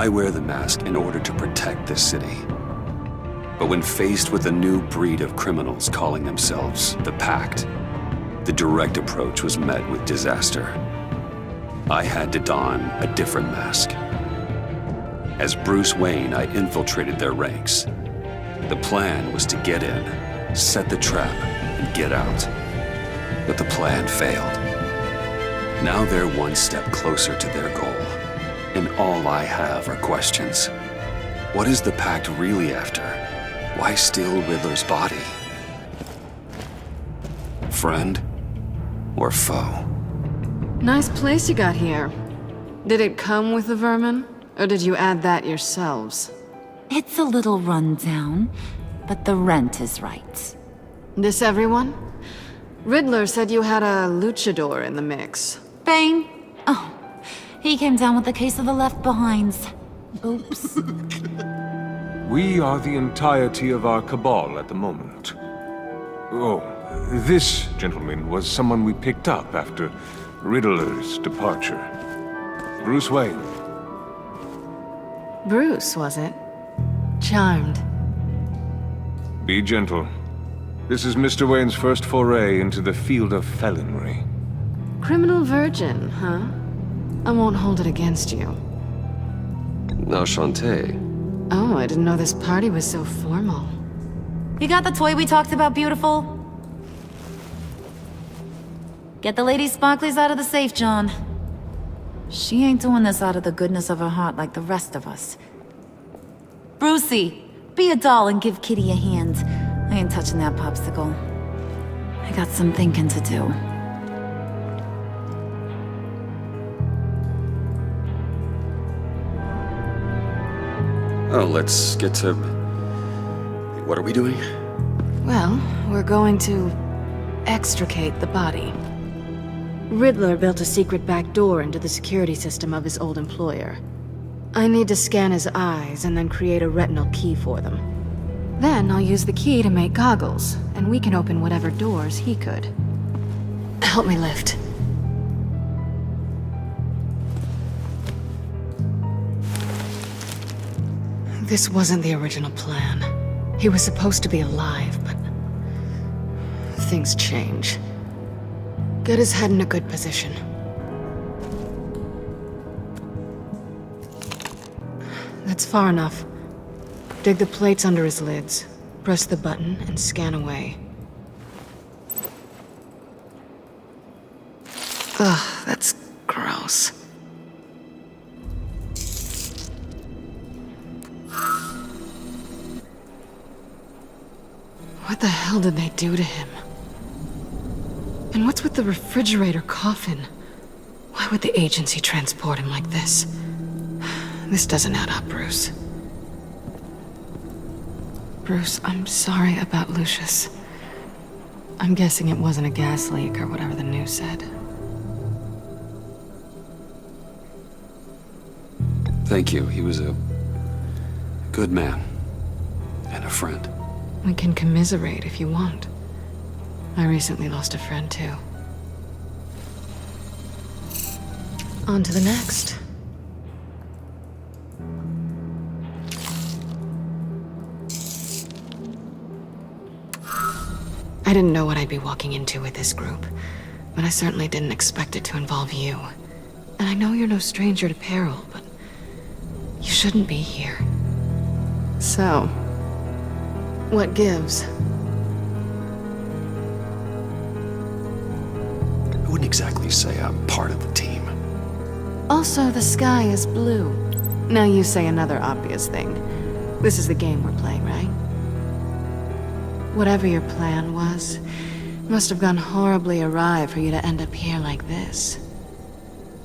I wear the mask in order to protect this city. But when faced with a new breed of criminals calling themselves the Pact, the direct approach was met with disaster. I had to don a different mask. As Bruce Wayne, I infiltrated their ranks. The plan was to get in, set the trap, and get out. But the plan failed. Now they're one step closer to their goal, and all I have are questions. What is the Pact really after? Why steal Riddler's body? Friend or foe? Nice place you got here. Did it come with the vermin, or did you add that yourselves? It's a little rundown, but the rent is right. This everyone? Riddler said you had a luchador in the mix. Bane? Oh, he came down with a case of the Left Behinds. Oops. We are the entirety of our cabal at the moment. Oh, this gentleman was someone we picked up after Riddler's departure. Bruce Wayne. Bruce, was it? Charmed. Be gentle. This is Mr. Wayne's first foray into the field of felonry. Criminal virgin, huh? I won't hold it against you. Enchanté. Oh, I didn't know this party was so formal. You got the toy we talked about, beautiful? Get the Lady Sparklies out of the safe, John. She ain't doing this out of the goodness of her heart like the rest of us. Brucey, be a doll and give Kitty a hand. I ain't touching that popsicle. I got some thinking to do. Oh, let's get to... What are we doing? Well, we're going to extricate the body. Riddler built a secret back door into the security system of his old employer. I need to scan his eyes and then create a retinal key for them. Then I'll use the key to make goggles, and we can open whatever doors he could. Help me lift. This wasn't the original plan. He was supposed to be alive, but things change. Get his head in a good position. That's far enough. Dig the plates under his lids, press the button, and scan away. Ugh, that's gross. What the hell did they do to him? And what's with the refrigerator coffin? Why would the agency transport him like this? This doesn't add up, Bruce. Bruce, I'm sorry about Lucius. I'm guessing it wasn't a gas leak or whatever the news said. Thank you. He was a good man. And a friend. We can commiserate if you want. I recently lost a friend, too. On to the next. I didn't know what I'd be walking into with this group, but I certainly didn't expect it to involve you. And I know you're no stranger to peril, but you shouldn't be here. So, what gives? I wouldn't exactly say I'm part of the team. Also, the sky is blue. Now you say another obvious thing. This is the game we're playing, right? Whatever your plan was, it must have gone horribly awry for you to end up here like this.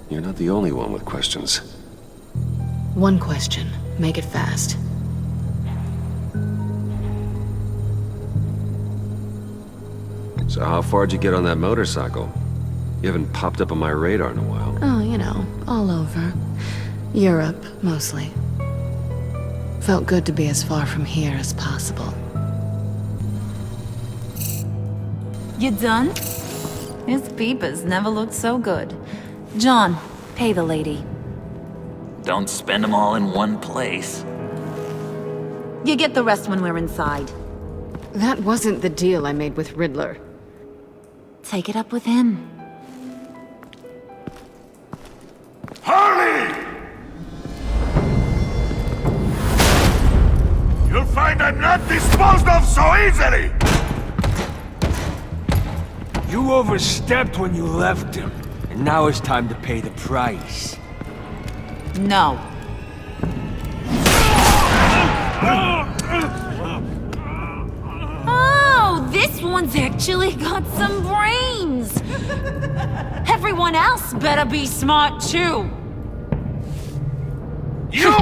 You're not the only one with questions. One question. Make it fast. So how far'd you get on that motorcycle? You haven't popped up on my radar in a while. Oh, you know, all over. Europe, mostly. Felt good to be as far from here as possible. You done? His peepers never looked so good. John, pay the lady. don't spend them all in one place. You get the rest when we're inside. That wasn't the deal I made with Riddler. Take it up with him. Harley! You'll find I'm not disposed of so easily! You overstepped when you left him, and now it's time to pay the price. No. Oh, this one's actually got some brains. Everyone else better be smart too. You!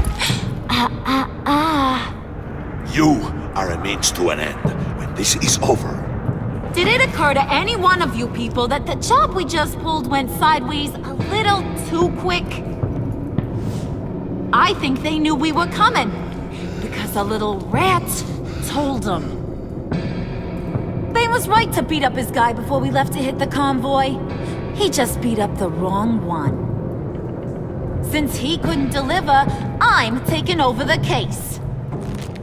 You are a means to an end. When this is over, Did it occur to any one of you people that the job we just pulled went sideways a little too quick? I think they knew we were coming, because a little rat told them. Bane was right to beat up his guy before we left to hit the convoy. He just beat up the wrong one. Since he couldn't deliver, I'm taking over the case.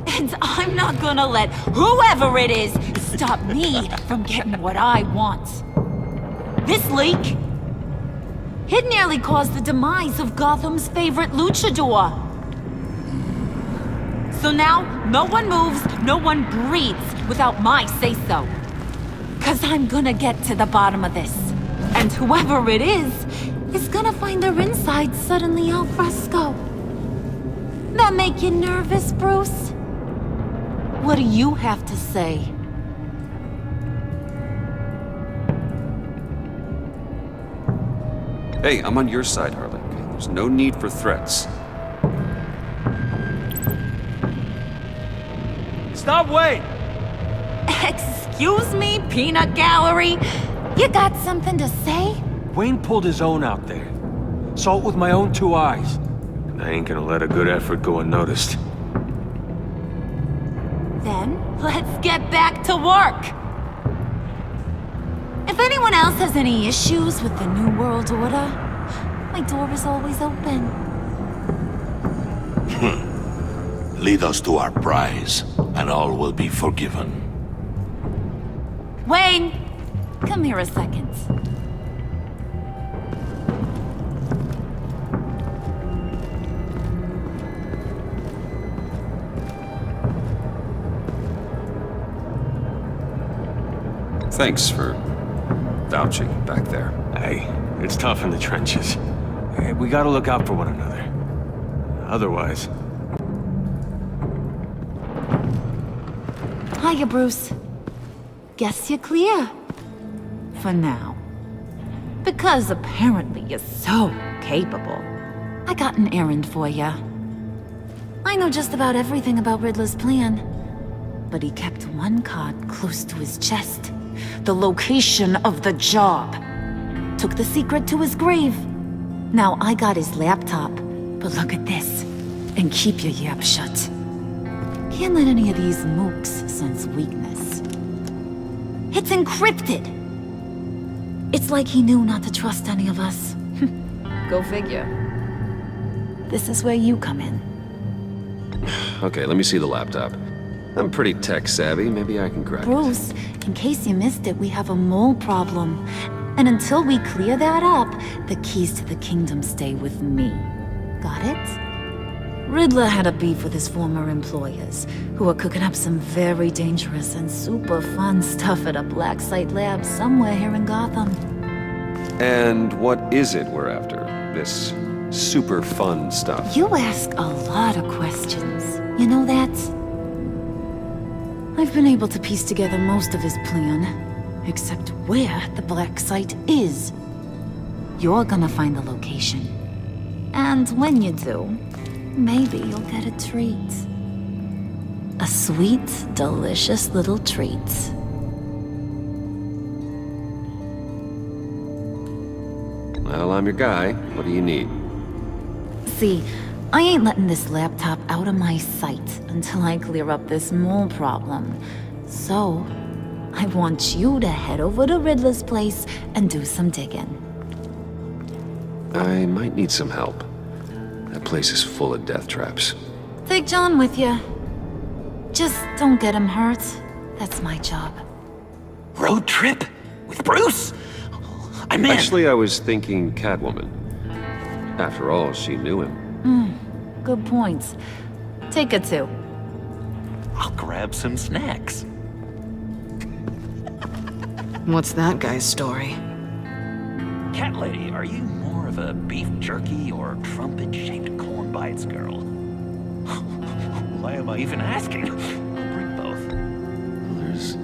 And I'm not gonna let whoever it is stop me from getting what I want. This leak, it nearly caused the demise of Gotham's favorite luchador. So now, no one moves, no one breathes without my say-so. 'Cause I'm gonna get to the bottom of this. And whoever it is gonna find their insides suddenly al fresco. That make you nervous, Bruce? What do you have to say? Hey, I'm on your side, Harley. Okay? There's no need for threats. Stop, wait! Excuse me, peanut gallery? You got something to say? Wayne pulled his own out there. Saw it with my own two eyes. I ain't gonna let a good effort go unnoticed. Then, let's get back to work. If anyone else has any issues with the New World Order, my door is always open. lead us to our prize, and all will be forgiven. Wayne, come here a second. Thanks for vouching back there. Hey, it's tough in the trenches. We gotta look out for one another. Otherwise... Hiya, Bruce. Guess you're clear. For now. Because apparently you're so capable. I got an errand for ya. I know just about everything about Riddler's plan. But he kept one card close to his chest. The location of the job. Took the secret to his grave. Now I got his laptop. But look at this. And keep your yap shut. Can't let any of these mooks sense weakness. It's encrypted! It's like he knew not to trust any of us. Go figure. This is where you come in. Okay, let me see the laptop. I'm pretty tech savvy. Maybe I can crack it. Bruce, in case you missed it, we have a mole problem. And until we clear that up, the keys to the kingdom stay with me. Got it? Riddler had a beef with his former employers, who were cooking up some very dangerous and super fun stuff at a black site lab somewhere here in Gotham. And what is it we're after? This super fun stuff? You ask a lot of questions. You know that? I've been able to piece together most of his plan, except where the black site is. You're gonna find the location. And when you do, maybe you'll get a treat. A sweet, delicious little treat. Well, I'm your guy. What do you need? See, I ain't letting this laptop out of my sight until I clear up this mole problem. So, I want you to head over to Riddler's place and do some digging. I might need some help. That place is full of death traps. Take John with you. Just don't get him hurt. That's my job. Road trip? With Bruce? I'm in. Actually, I was thinking Catwoman. After all, she knew him. Good points. Take it too. I'll grab some snacks. What's that guy's story? Cat lady, are you more of a beef jerky or trumpet-shaped corn bites girl? Why am I even asking? I'll bring both. There's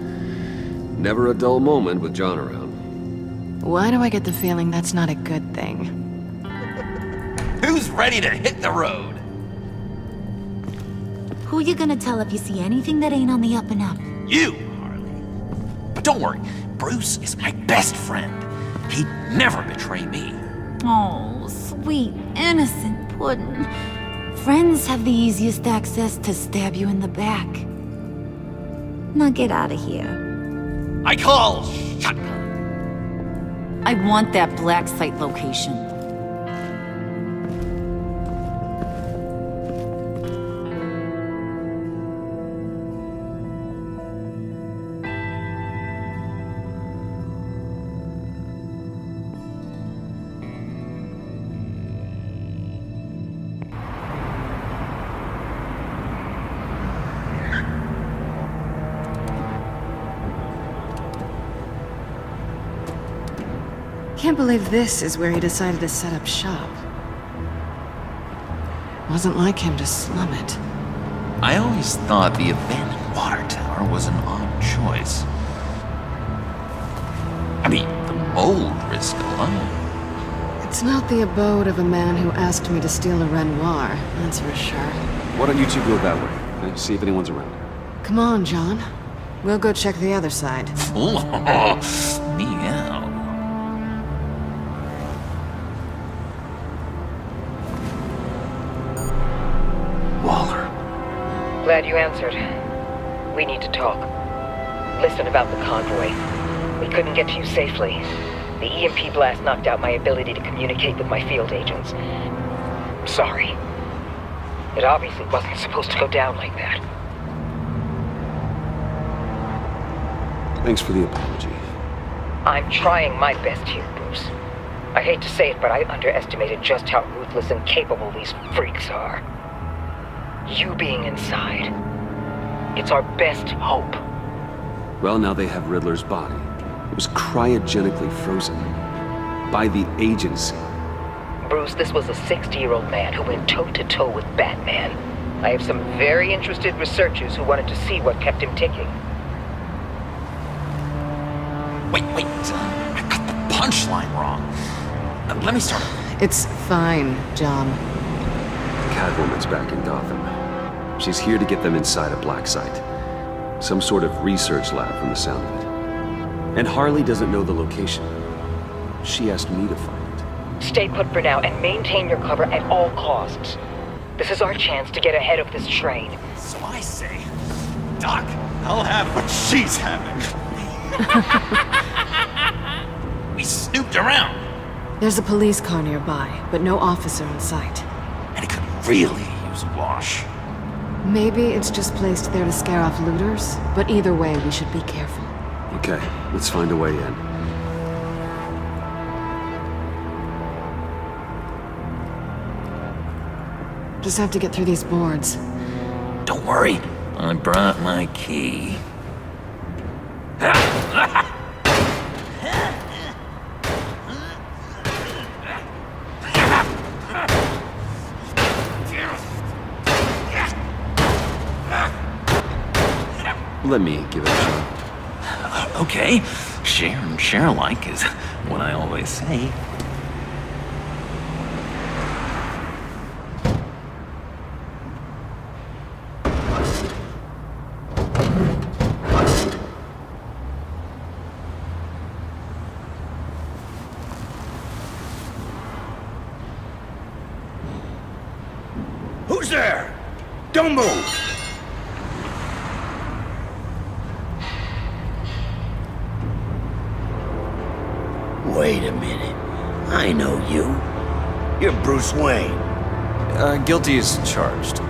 never a dull moment with John around. Why do I get the feeling that's not a good thing? Who's ready to hit the road? Who you gonna tell if you see anything that ain't on the up and up? You, Harley. But don't worry, Bruce is my best friend. He'd never betray me. Oh, sweet, innocent Puddin'. Friends have the easiest access to stab you in the back. Now get out of here. I call shotgun. I want that black site location. Can't believe this is where he decided to set up shop. Wasn't like him to slum it. I always thought the abandoned water tower was an odd choice. I mean, the mold risk alone. It's not the abode of a man who asked me to steal a Renoir, that's for sure. Why don't you two go that way? Okay? See if anyone's around. Come on, John. We'll go check the other side. Meow. Waller. Glad you answered. We need to talk. Listen about the convoy. We couldn't get to you safely. The EMP blast knocked out my ability to communicate with my field agents. Sorry. It obviously wasn't supposed to go down like that. Thanks for the apology. I'm trying my best here, Bruce. I hate to say it, but I underestimated just how ruthless and capable these freaks are. You being inside, it's our best hope. Well, now they have Riddler's body. It was cryogenically frozen. By the agency. Bruce, this was a 60-year-old man who went toe-to-toe with Batman. I have some very interested researchers who wanted to see what kept him ticking. Wait. I got the punchline wrong. Let me start. It's fine, John. Catwoman's back in Gotham. She's here to get them inside a black site. Some sort of research lab from the sound of it. And Harley doesn't know the location. She asked me to find it. Stay put for now and maintain your cover at all costs. This is our chance to get ahead of this train. So I say, Doc, I'll have what she's having. We snooped around, There's a police car nearby, but no officer in sight. and it could really use a wash. Maybe it's just placed there to scare off looters, but either way, we should be careful. Okay, let's find a way in. Just have to get through these boards. Don't worry, I brought my key. Let me give it a shot. Okay, share and share alike is what I always say. Who's there? Don't move! Wait a minute. I know you. You're Bruce Wayne. Guilty as charged.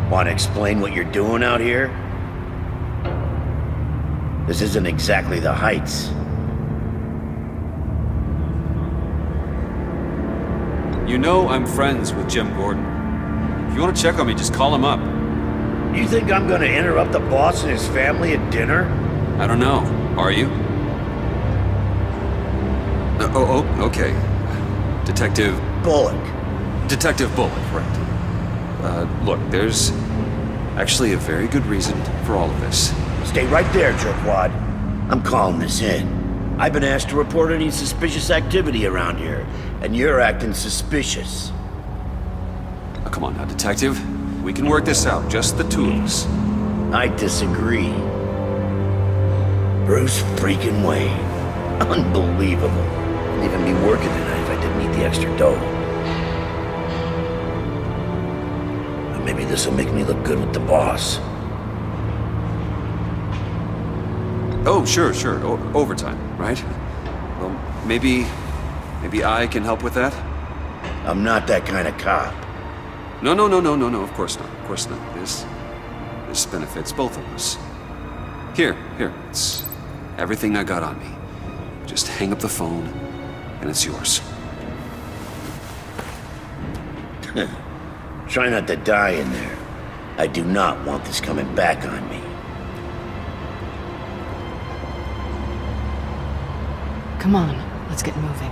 Want to explain what you're doing out here? This isn't exactly the Heights. You know I'm friends with Jim Gordon. If you want to check on me, just call him up. You think I'm gonna interrupt the boss and his family at dinner? I don't know. Are you? Okay. Detective Bullock. Right. Look, there's actually a very good reason for all of this. Stay right there, jerkwad. I'm calling this in. I've been asked to report any suspicious activity around here, and you're acting suspicious. Oh, come on now, Detective. We can work this out, just the two of us. I disagree. Bruce freaking Wayne. Unbelievable. I'd even be working tonight if I didn't need the extra dough. But maybe this'll make me look good with the boss. Oh, sure. Overtime, right? Well, maybe I can help with that? I'm not that kind of cop. No, of course not. This benefits both of us. Here, it's everything I got on me. Just hang up the phone, and it's yours. Try not to die in there. I do not want this coming back on me. Come on, let's get moving.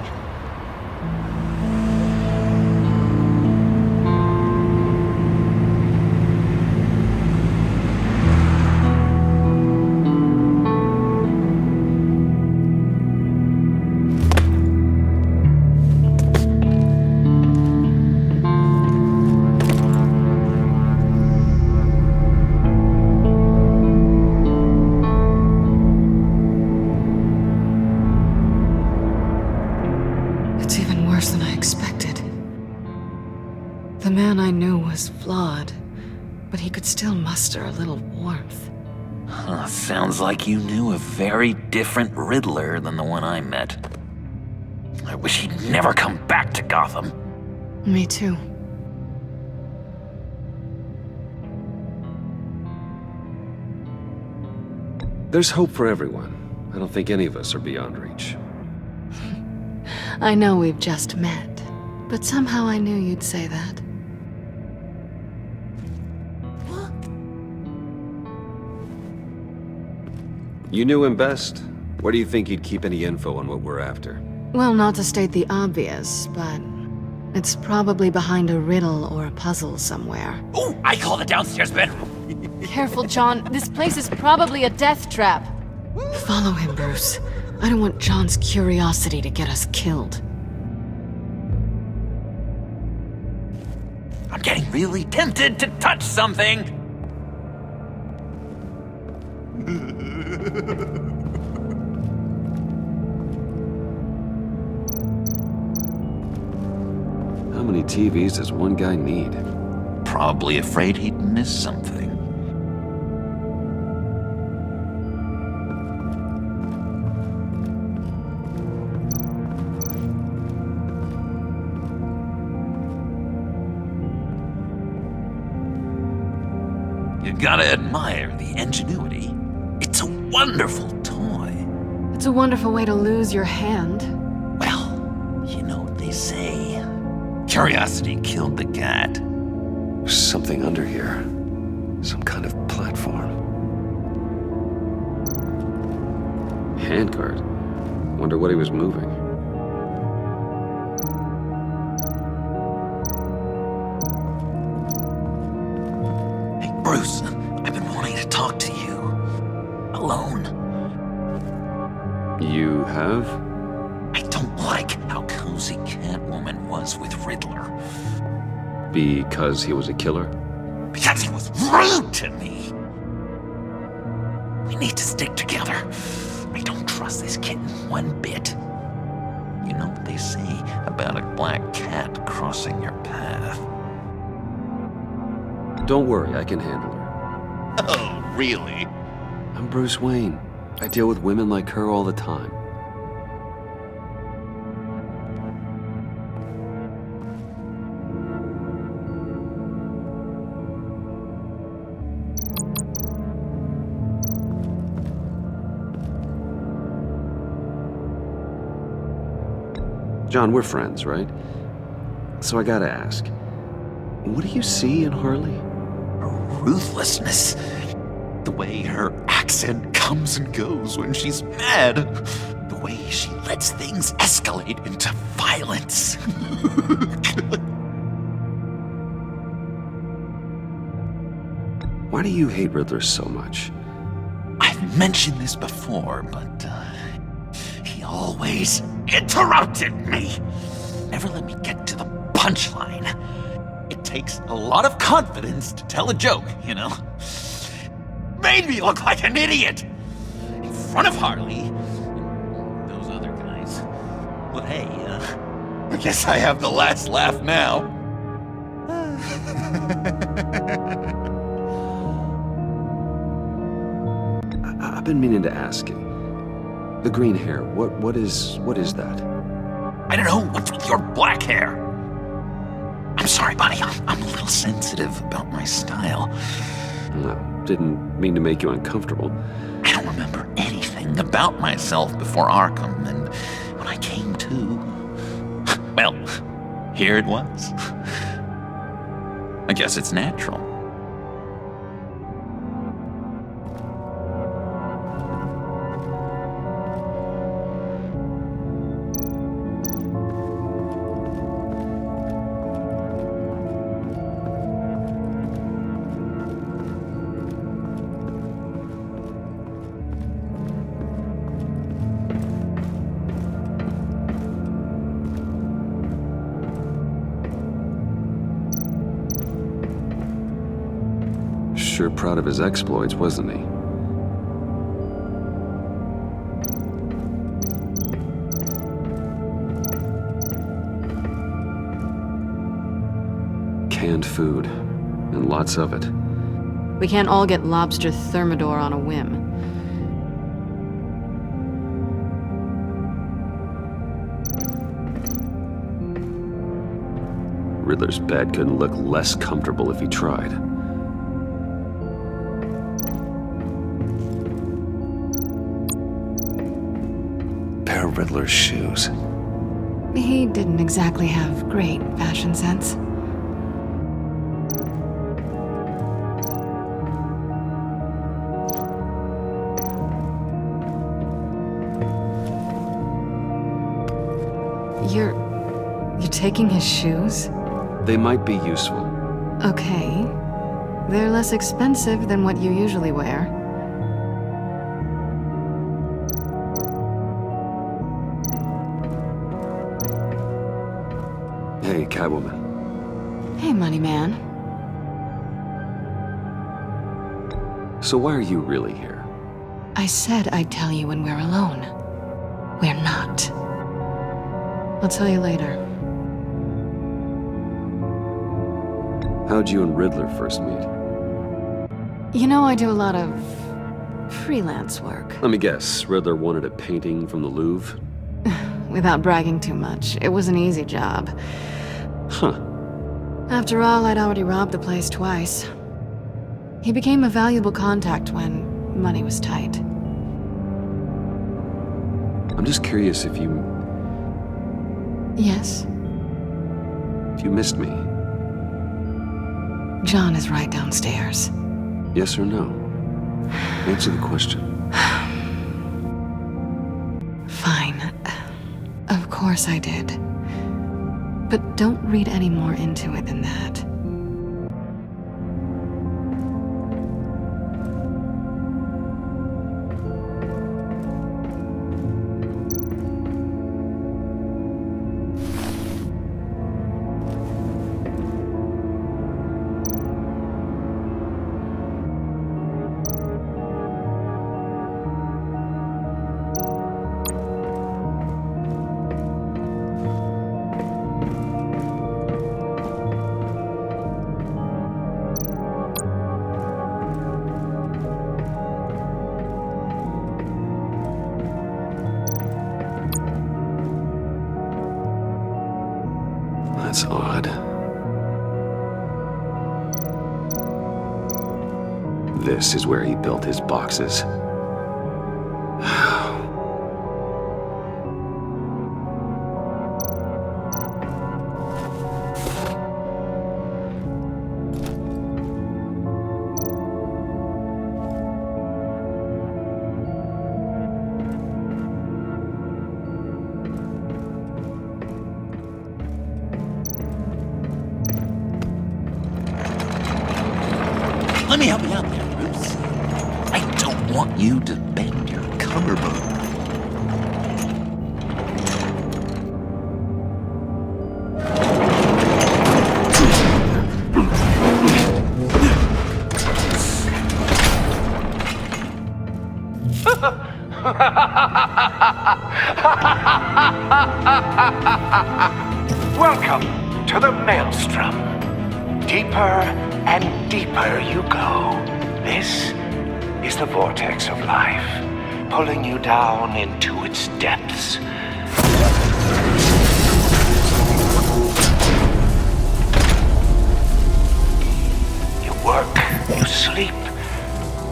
The man I knew was flawed, but he could still muster a little warmth. Huh, sounds like you knew a very different Riddler than the one I met. I wish he'd never come back to Gotham. Me too. There's hope for everyone. I don't think any of us are beyond reach. I know we've just met, but somehow I knew you'd say that. You knew him best. Where do you think he'd keep any info on what we're after? Well, not to state the obvious, but it's probably behind a riddle or a puzzle somewhere. Oh, I call the downstairs bedroom. Careful, John. This place is probably a death trap. Follow him, Bruce. I don't want John's curiosity to get us killed. I'm getting really tempted to touch something. How many TVs does one guy need? Probably afraid he'd miss something. You gotta admire the ingenuity. It's a wonderful toy. It's a wonderful way to lose your hand. Well, you know what they say. Curiosity killed the cat. There's something under here. Some kind of platform. Handcart. Wonder what he was moving. Hey, Bruce, I've been wanting to talk to you. Alone. You have? I don't like how cozy Catwoman was with Riddler. Because he was a killer? Because he was rude to me. We need to stick together. I don't trust this kitten one bit. You know what they say about a black cat crossing your path? Don't worry, I can handle her. Oh, really? I'm Bruce Wayne. I deal with women like her all the time. John, we're friends, right? So I gotta ask, what do you see in Harley? Her ruthlessness. The way her accent comes and goes when she's mad. The way she lets things escalate into violence. Why do you hate Riddler so much? I've mentioned this before, but he always interrupted me. Never let me get to the punchline. It takes a lot of confidence to tell a joke, you know? Made me look like an idiot in front of Harley and those other guys. But hey, I guess I have the last laugh now. I've been meaning to ask you. The green hair, what is that? I don't know what's with your black hair. I'm sorry, buddy. I'm a little sensitive about my style. No, didn't mean to make you uncomfortable. I don't remember anything about myself before Arkham, and when I came to, well, here it was. I guess it's natural. Sure proud of his exploits, wasn't he? Canned food, and lots of it. We can't all get lobster thermidor on a whim. Riddler's bed couldn't look less comfortable if he tried. Pair of Riddler's shoes. He didn't exactly have great fashion sense. You're taking his shoes? They might be useful. Okay. They're less expensive than what you usually wear. Hey, Catwoman. Hey, money man. So why are you really here? I said I'd tell you when we're alone. We're not. I'll tell you later. How'd you and Riddler first meet? You know, I do a lot of freelance work. Let me guess, Riddler wanted a painting from the Louvre? Without bragging too much, it was an easy job. Huh. After all, I'd already robbed the place twice. He became a valuable contact when money was tight. I'm just curious if you Yes? missed me. John is right downstairs. Yes or no? Answer the question. Fine. Of course I did. But don't read any more into it than that. That's odd. This is where he built his boxes. Let me help you out there, Bruce. I don't want you to bend your collarbone. Welcome to the Maelstrom. Deeper and deeper you go. This is the vortex of life, pulling you down into its depths. You work, you sleep,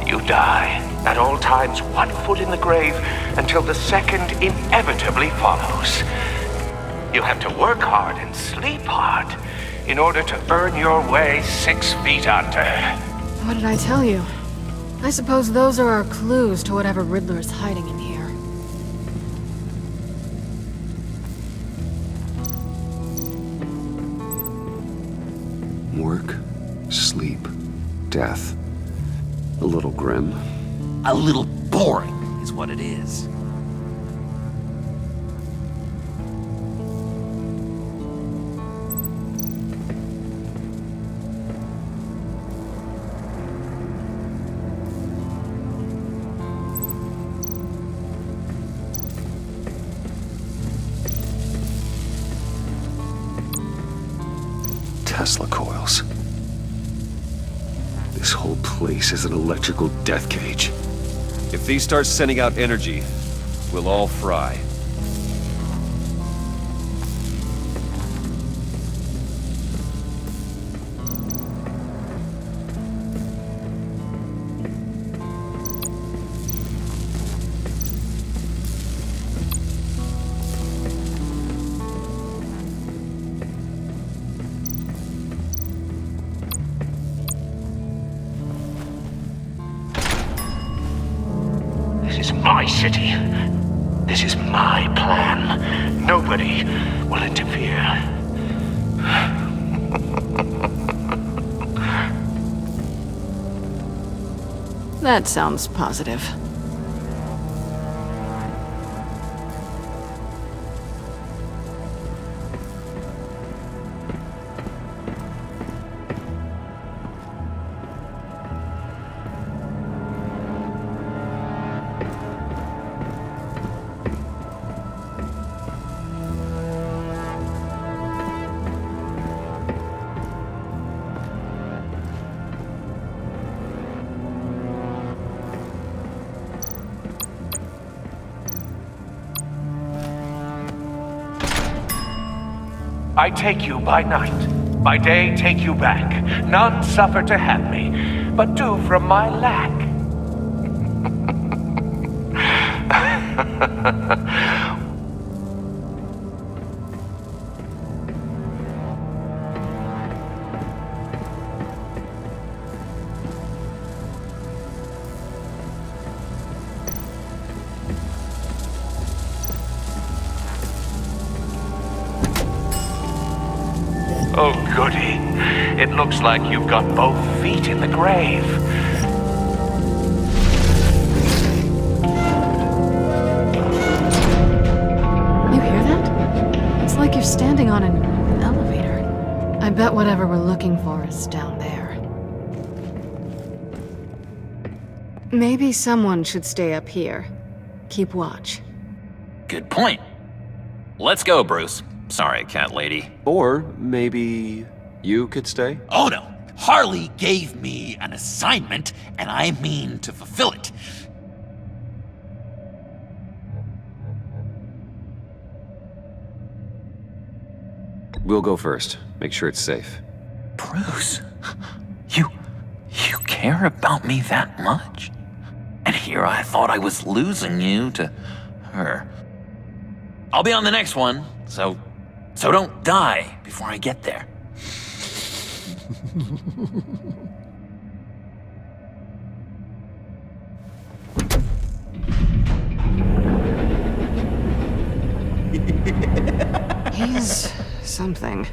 you die. At all times, 1 foot in the grave until the second inevitably follows. You have to work hard and sleep hard in order to earn your way 6 feet under. What did I tell you? I suppose those are our clues to whatever Riddler is hiding in here. Work, sleep, death. A little grim. A little boring is what it is. Tesla coils. This whole place is an electrical death cage. If these start sending out energy, we'll all fry. This is my city. This is my plan. Nobody will interfere. That sounds positive. I take you by night, by day take you back. None suffer to have me, but do from my lack. Oh, goody. It looks like you've got both feet in the grave. You hear that? It's like you're standing on an elevator. I bet whatever we're looking for is down there. Maybe someone should stay up here. Keep watch. Good point. Let's go, Bruce. Sorry, cat lady. Or maybe you could stay? Oh no. Harley gave me an assignment, and I mean to fulfill it. We'll go first. Make sure it's safe. Bruce, you care about me that much? And here I thought I was losing you to her. I'll be on the next one, so don't die before I get there. He's something.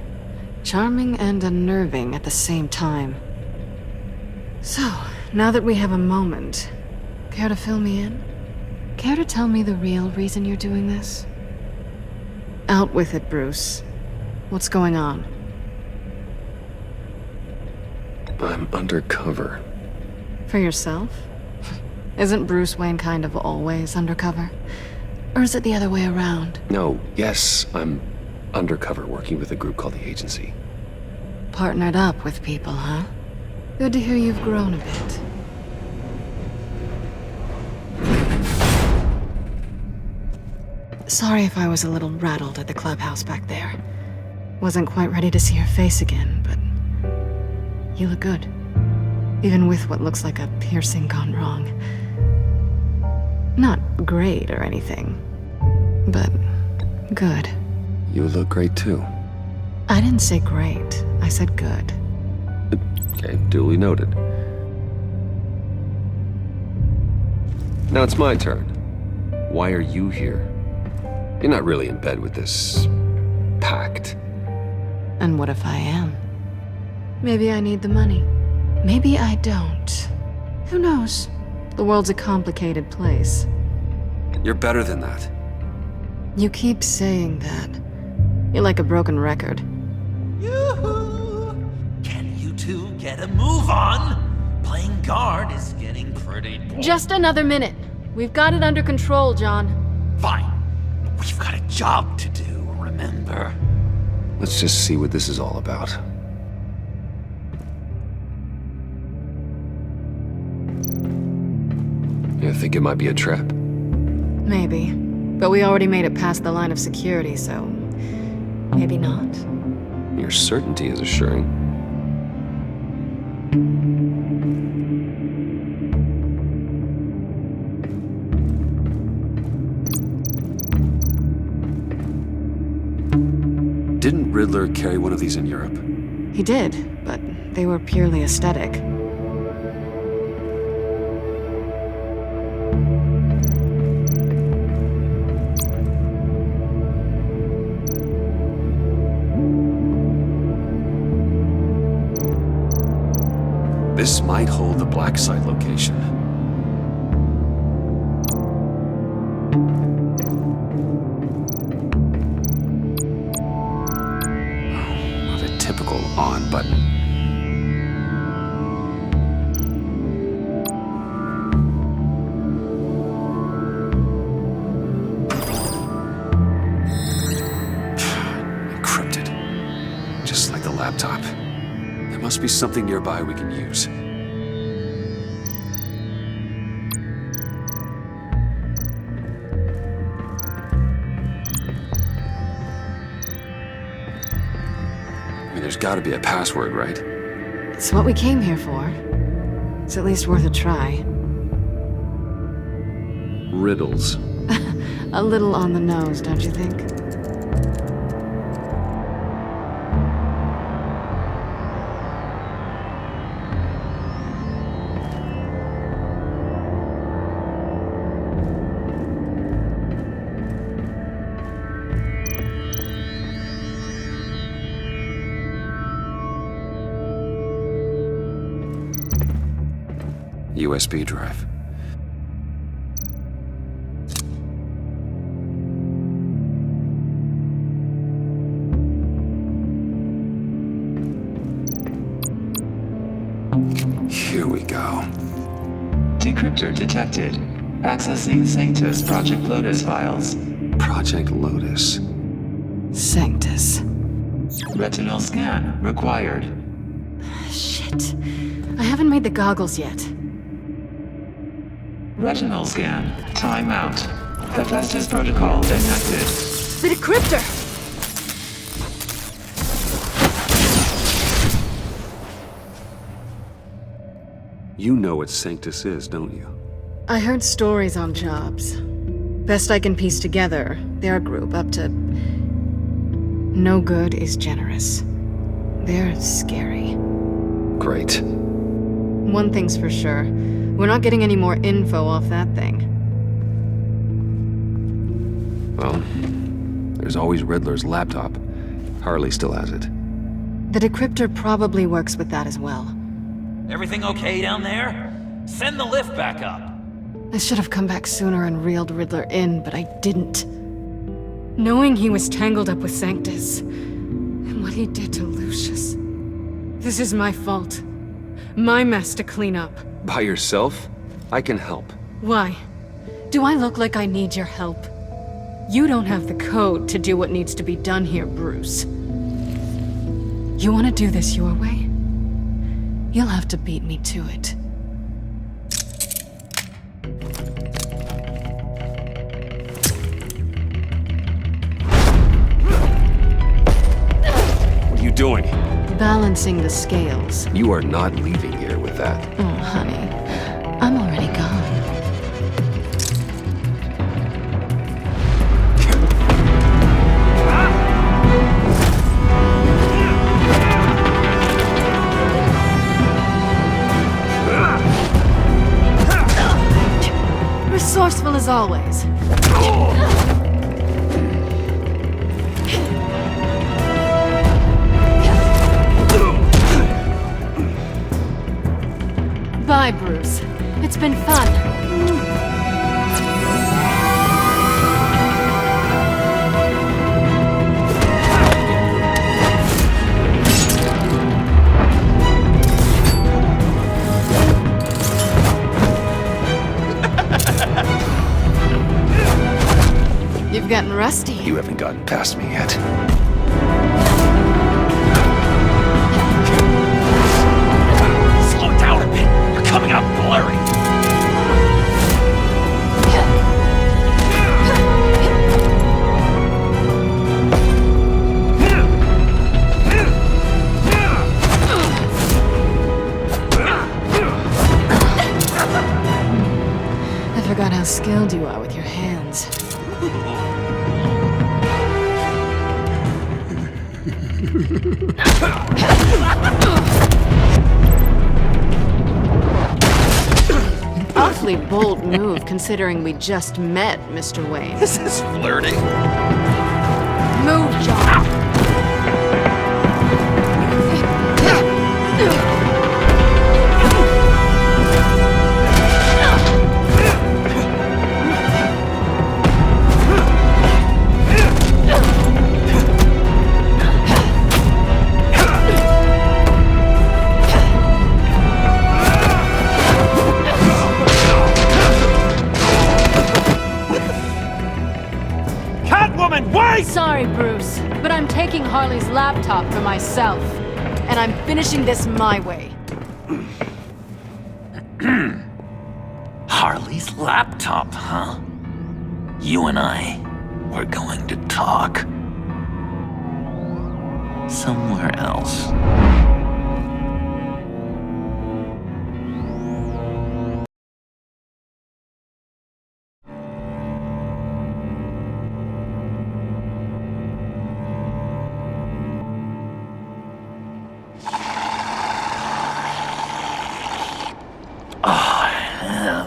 Charming and unnerving at the same time. So, now that we have a moment, care to fill me in? Care to tell me the real reason you're doing this? Out with it, Bruce. What's going on? I'm undercover. For yourself? Isn't Bruce Wayne kind of always undercover? Or is it the other way around? No, yes, I'm undercover working with a group called the Agency. Partnered up with people, huh? Good to hear you've grown a bit. Sorry if I was a little rattled at the clubhouse back there. Wasn't quite ready to see your face again, but you look good. Even with what looks like a piercing gone wrong. Not great or anything, but good. You look great too. I didn't say great, I said good. Okay, duly noted. Now it's my turn. Why are you here? You're not really in bed with this pact. And what if I am? Maybe I need the money. Maybe I don't. Who knows? The world's a complicated place. You're better than that. You keep saying that. You're like a broken record. Yoo-hoo! Can you two get a move on? Playing guard is getting pretty boring. Just another minute. We've got it under control, John. Fine. We've got a job to do, remember? Let's just see what this is all about. You think it might be a trap? Maybe. But we already made it past the line of security, so... maybe not. Your certainty is assuring. Didn't Riddler carry one of these in Europe? He did, but they were purely aesthetic. This might hold the black site location. Not a typical on button. Encrypted. Just like the laptop. There must be something nearby we can use. I mean, there's gotta be a password, right? It's what we came here for. It's at least worth a try. Riddles. A little on the nose, don't you think? USB drive. Here we go. Decryptor detected. Accessing Sanctus Project Lotus files. Project Lotus. Sanctus. Retinal scan required. Shit. I haven't made the goggles yet. Retinal scan. Timeout. Hephaestus protocol detected. The decryptor! You know what Sanctus is, don't you? I heard stories on jobs. Best I can piece together, they're a group up to... no good is generous. They're scary. Great. One thing's for sure. We're not getting any more info off that thing. Well, there's always Riddler's laptop. Harley still has it. The decryptor probably works with that as well. Everything okay down there? Send the lift back up. I should have come back sooner and reeled Riddler in, but I didn't. Knowing he was tangled up with Sanctus, and what he did to Lucius. This is my fault. My mess to clean up. By yourself? I can help. Why? Do I look like I need your help? You don't have the code to do what needs to be done here, Bruce. You want to do this your way? You'll have to beat me to it. What are you doing? Balancing the scales. You are not leaving here with that. Oh, honey. I'm already gone. Resourceful as always. Bye, Bruce. It's been fun. You've gotten rusty. You haven't gotten past me yet. Slow down a bit. You're coming out blurry. I forgot how skilled you are with your hands. Awfully bold move, considering we just met, Mr. Wayne. This is flirting. Move, John. Sorry, Bruce, but I'm taking Harley's laptop for myself. And I'm finishing this my way. Harley's laptop, huh? You and I, we're going to talk. Somewhere else.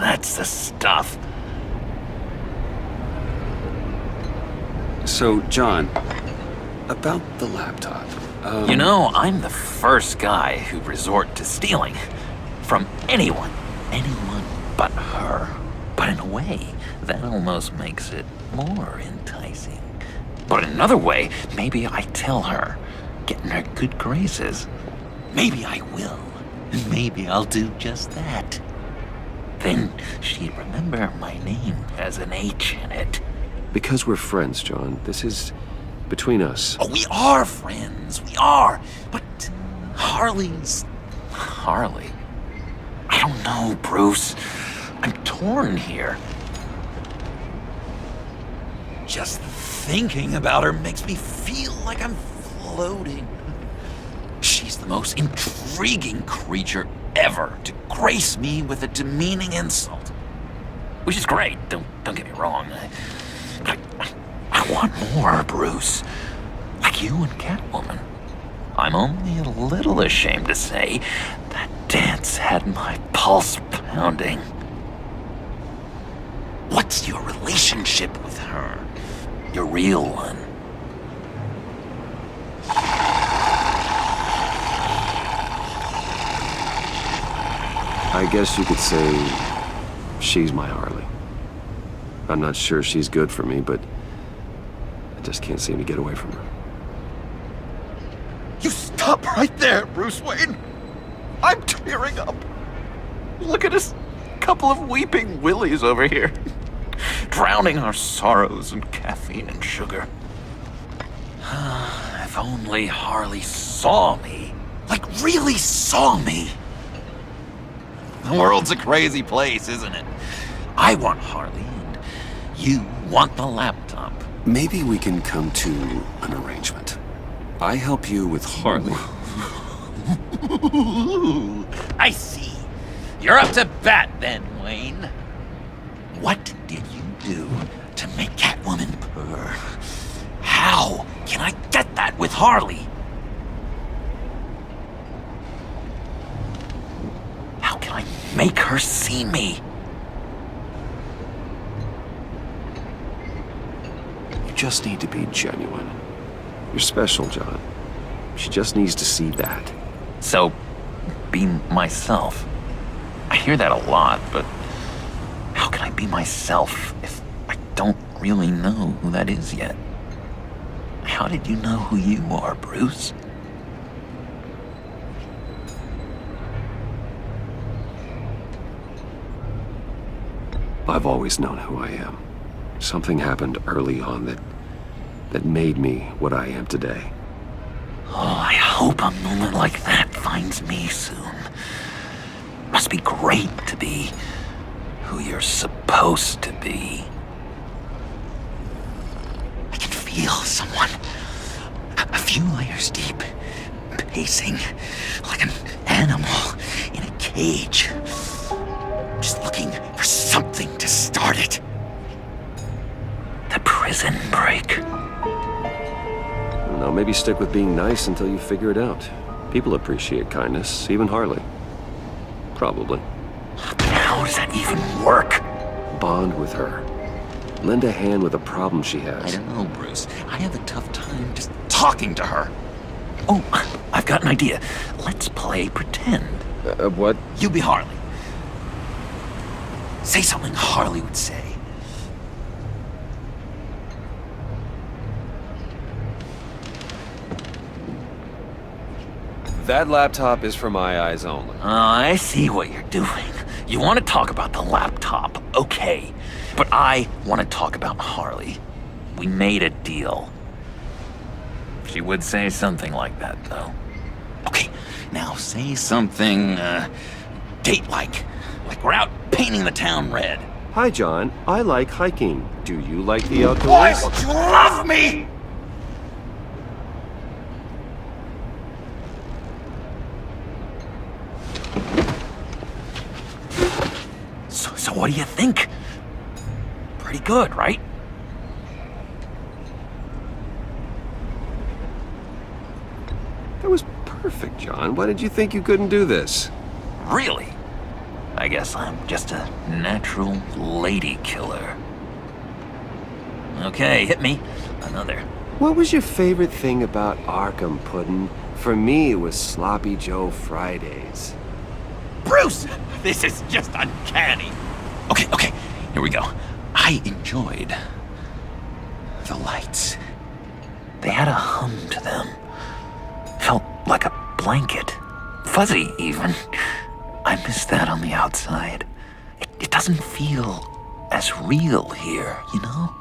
That's the stuff. So, John, about the laptop. You know, I'm the first guy who'd resort to stealing. From anyone. Anyone but her. But in a way, that almost makes it more enticing. But in another way, maybe I tell her, get in her good graces. Maybe I will. Maybe I'll do just that. Then she'd remember my name has an H in it. Because we're friends, John. This is between us. Oh, we are friends. We are. But Harley's... Harley? I don't know, Bruce. I'm torn here. Just thinking about her makes me feel like I'm floating. She's the most intriguing creature ever to grace me with a demeaning insult. Which is great, don't get me wrong. But I want more, Bruce. Like you and Catwoman. I'm only a little ashamed to say that dance had my pulse pounding. What's your relationship with her? Your real one? I guess you could say she's my Harley. I'm not sure she's good for me, but I just can't seem to get away from her. You stop right there, Bruce Wayne! I'm tearing up. Look at us, couple of weeping willies over here. Drowning our sorrows in caffeine and sugar. If only Harley saw me. Like, really saw me. The world's a crazy place, isn't it? I want Harley, and you want the laptop. Maybe we can come to an arrangement. I help you with Harley. I see. You're up to bat then, Wayne. What did you do to make Catwoman purr? How can I get that with Harley? How can I make her see me? You just need to be genuine. You're special, John. She just needs to see that. So, be myself. I hear that a lot, but how can I be myself if I don't really know who that is yet? How did you know who you are, Bruce? I've always known who I am. Something happened early on that made me what I am today. Oh, I hope a moment like that finds me soon. Must be great to be who you're supposed to be. I can feel someone a few layers deep, pacing like an animal in a cage. Just looking for something to start it. The prison break. Now maybe stick with being nice until you figure it out. People appreciate kindness, even Harley. Probably. How does that even work? Bond with her. Lend a hand with a problem she has. I don't know, Bruce. I have a tough time just talking to her. Oh, I've got an idea. Let's play pretend. What? You be Harley. Say something Harley would say. That laptop is for my eyes only. I see what you're doing. You want to talk about the laptop, okay. But I want to talk about Harley. We made a deal. She would say something like that, though. Okay, now say something, date-like. Like we're out painting the town red. Hi, John. I like hiking. Do you like the outdoors? Why don't you love me? So what do you think? Pretty good, right? That was perfect, John. Why did you think you couldn't do this? Really? I guess I'm just a natural lady killer. Okay, hit me. Another. What was your favorite thing about Arkham, Puddin'? For me, it was Sloppy Joe Fridays. Bruce! This is just uncanny. Okay, here we go. I enjoyed the lights. They had a hum to them. Felt like a blanket. Fuzzy, even. I miss that on the outside. It doesn't feel as real here, you know?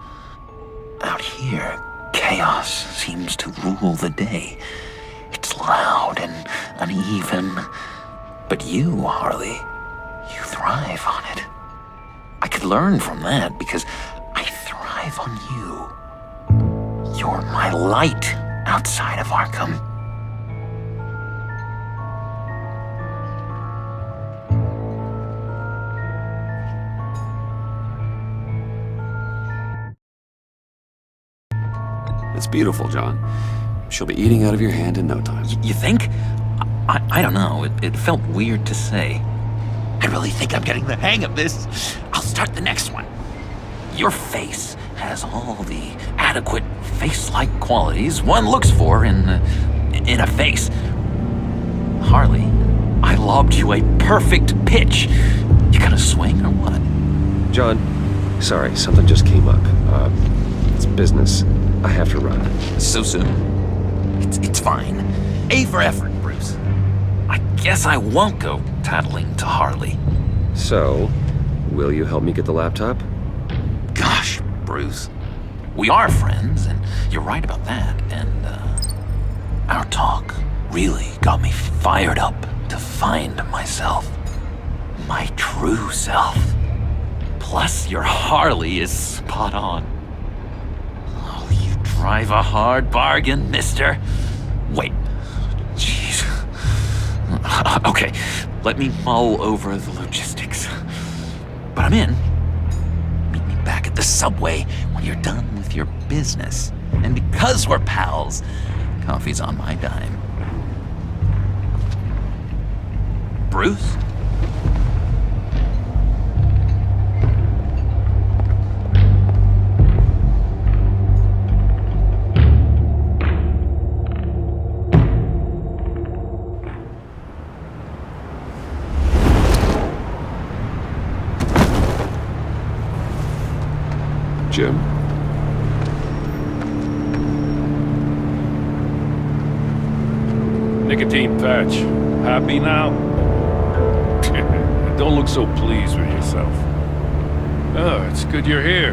Out here, chaos seems to rule the day. It's loud and uneven. But you, Harley, you thrive on it. I could learn from that because I thrive on you. You're my light outside of Arkham. It's beautiful, John. She'll be eating out of your hand in no time. You think? I don't know. It felt weird to say. I really think I'm getting the hang of this. I'll start the next one. Your face has all the adequate face-like qualities one looks for in a face. Harley, I lobbed you a perfect pitch. You gonna swing or what? John, sorry, something just came up. It's business. I have to run. So soon? It's fine. A for effort, Bruce. I guess I won't go tattling to Harley. So, will you help me get the laptop? Gosh, Bruce. We are friends, and you're right about that. And, our talk really got me fired up to find myself. My true self. Plus, your Harley is spot on. Oh, you drive a hard bargain, mister. Wait. Jeez. Okay, let me mull over the logistics. But I'm in. Meet me back at the subway when you're done with your business. And because we're pals, coffee's on my dime. Bruce? Jim? Nicotine patch. Happy now? Don't look so pleased with yourself. Oh, it's good you're here.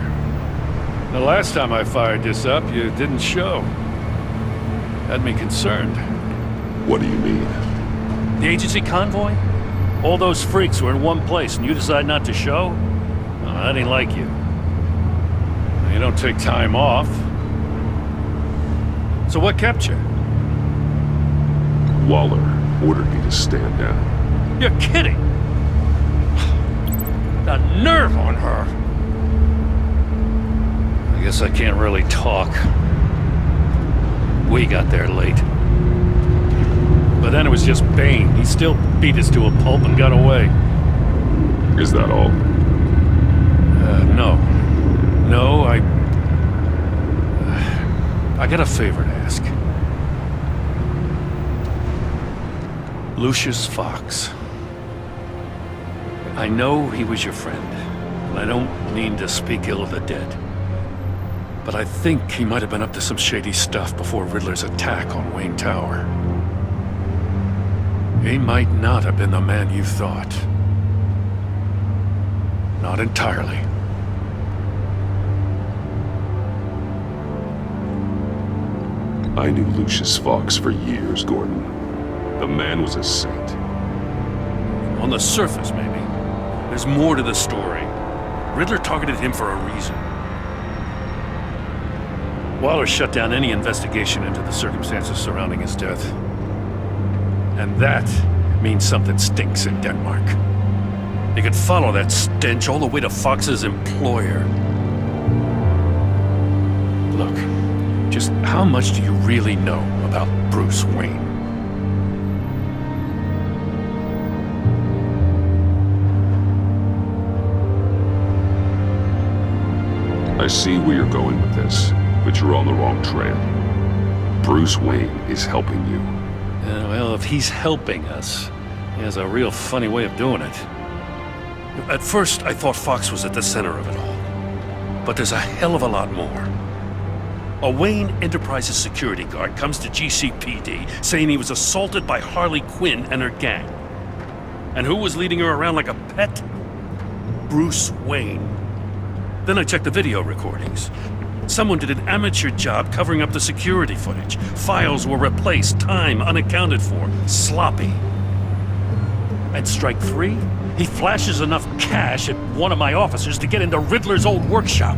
The last time I fired this up, you didn't show. Had me concerned. What do you mean? The agency convoy? All those freaks were in one place and you decide not to show? Oh, that ain't like you. You don't take time off. So what kept you? Waller ordered me to stand down. You're kidding! The nerve on her! I guess I can't really talk. We got there late. But then it was just Bane. He still beat us to a pulp and got away. Is that all? No. No, I got a favor to ask. Lucius Fox. I know he was your friend, and I don't mean to speak ill of the dead. But I think he might have been up to some shady stuff before Riddler's attack on Wayne Tower. He might not have been the man you thought. Not entirely. I knew Lucius Fox for years, Gordon. The man was a saint. On the surface, maybe. There's more to the story. Riddler targeted him for a reason. Waller shut down any investigation into the circumstances surrounding his death. And that means something stinks in Denmark. They could follow that stench all the way to Fox's employer. Look, just how much do you really know about Bruce Wayne? I see where you're going with this, but you're on the wrong trail. Bruce Wayne is helping you. Well, if he's helping us, he has a real funny way of doing it. At first, I thought Fox was at the center of it all. But there's a hell of a lot more. A Wayne Enterprises security guard comes to GCPD saying he was assaulted by Harley Quinn and her gang. And who was leading her around like a pet? Bruce Wayne. Then I checked the video recordings. Someone did an amateur job covering up the security footage. Files were replaced, time unaccounted for, sloppy. At strike 3, he flashes enough cash at one of my officers to get into Riddler's old workshop.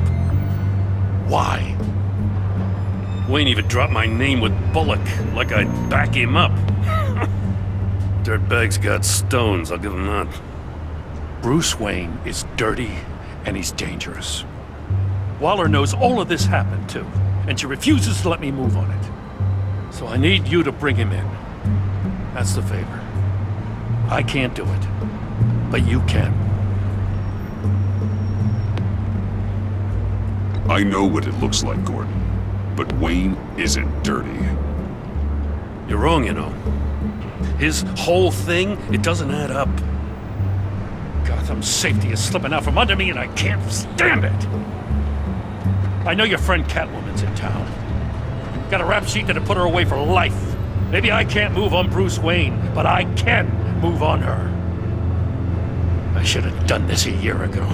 Why? Wayne even dropped my name with Bullock, like I'd back him up. Dirtbag's got stones, I'll give him that. Bruce Wayne is dirty and he's dangerous. Waller knows all of this happened too, and she refuses to let me move on it. So I need you to bring him in. That's the favor. I can't do it, but you can. I know what it looks like, Gordon, but Wayne isn't dirty. You're wrong, you know. His whole thing, it doesn't add up. Gotham's safety is slipping out from under me and I can't stand it. I know your friend Catwoman's in town. Got a rap sheet that'll put her away for life. Maybe I can't move on Bruce Wayne, but I can move on her. I should have done this a year ago.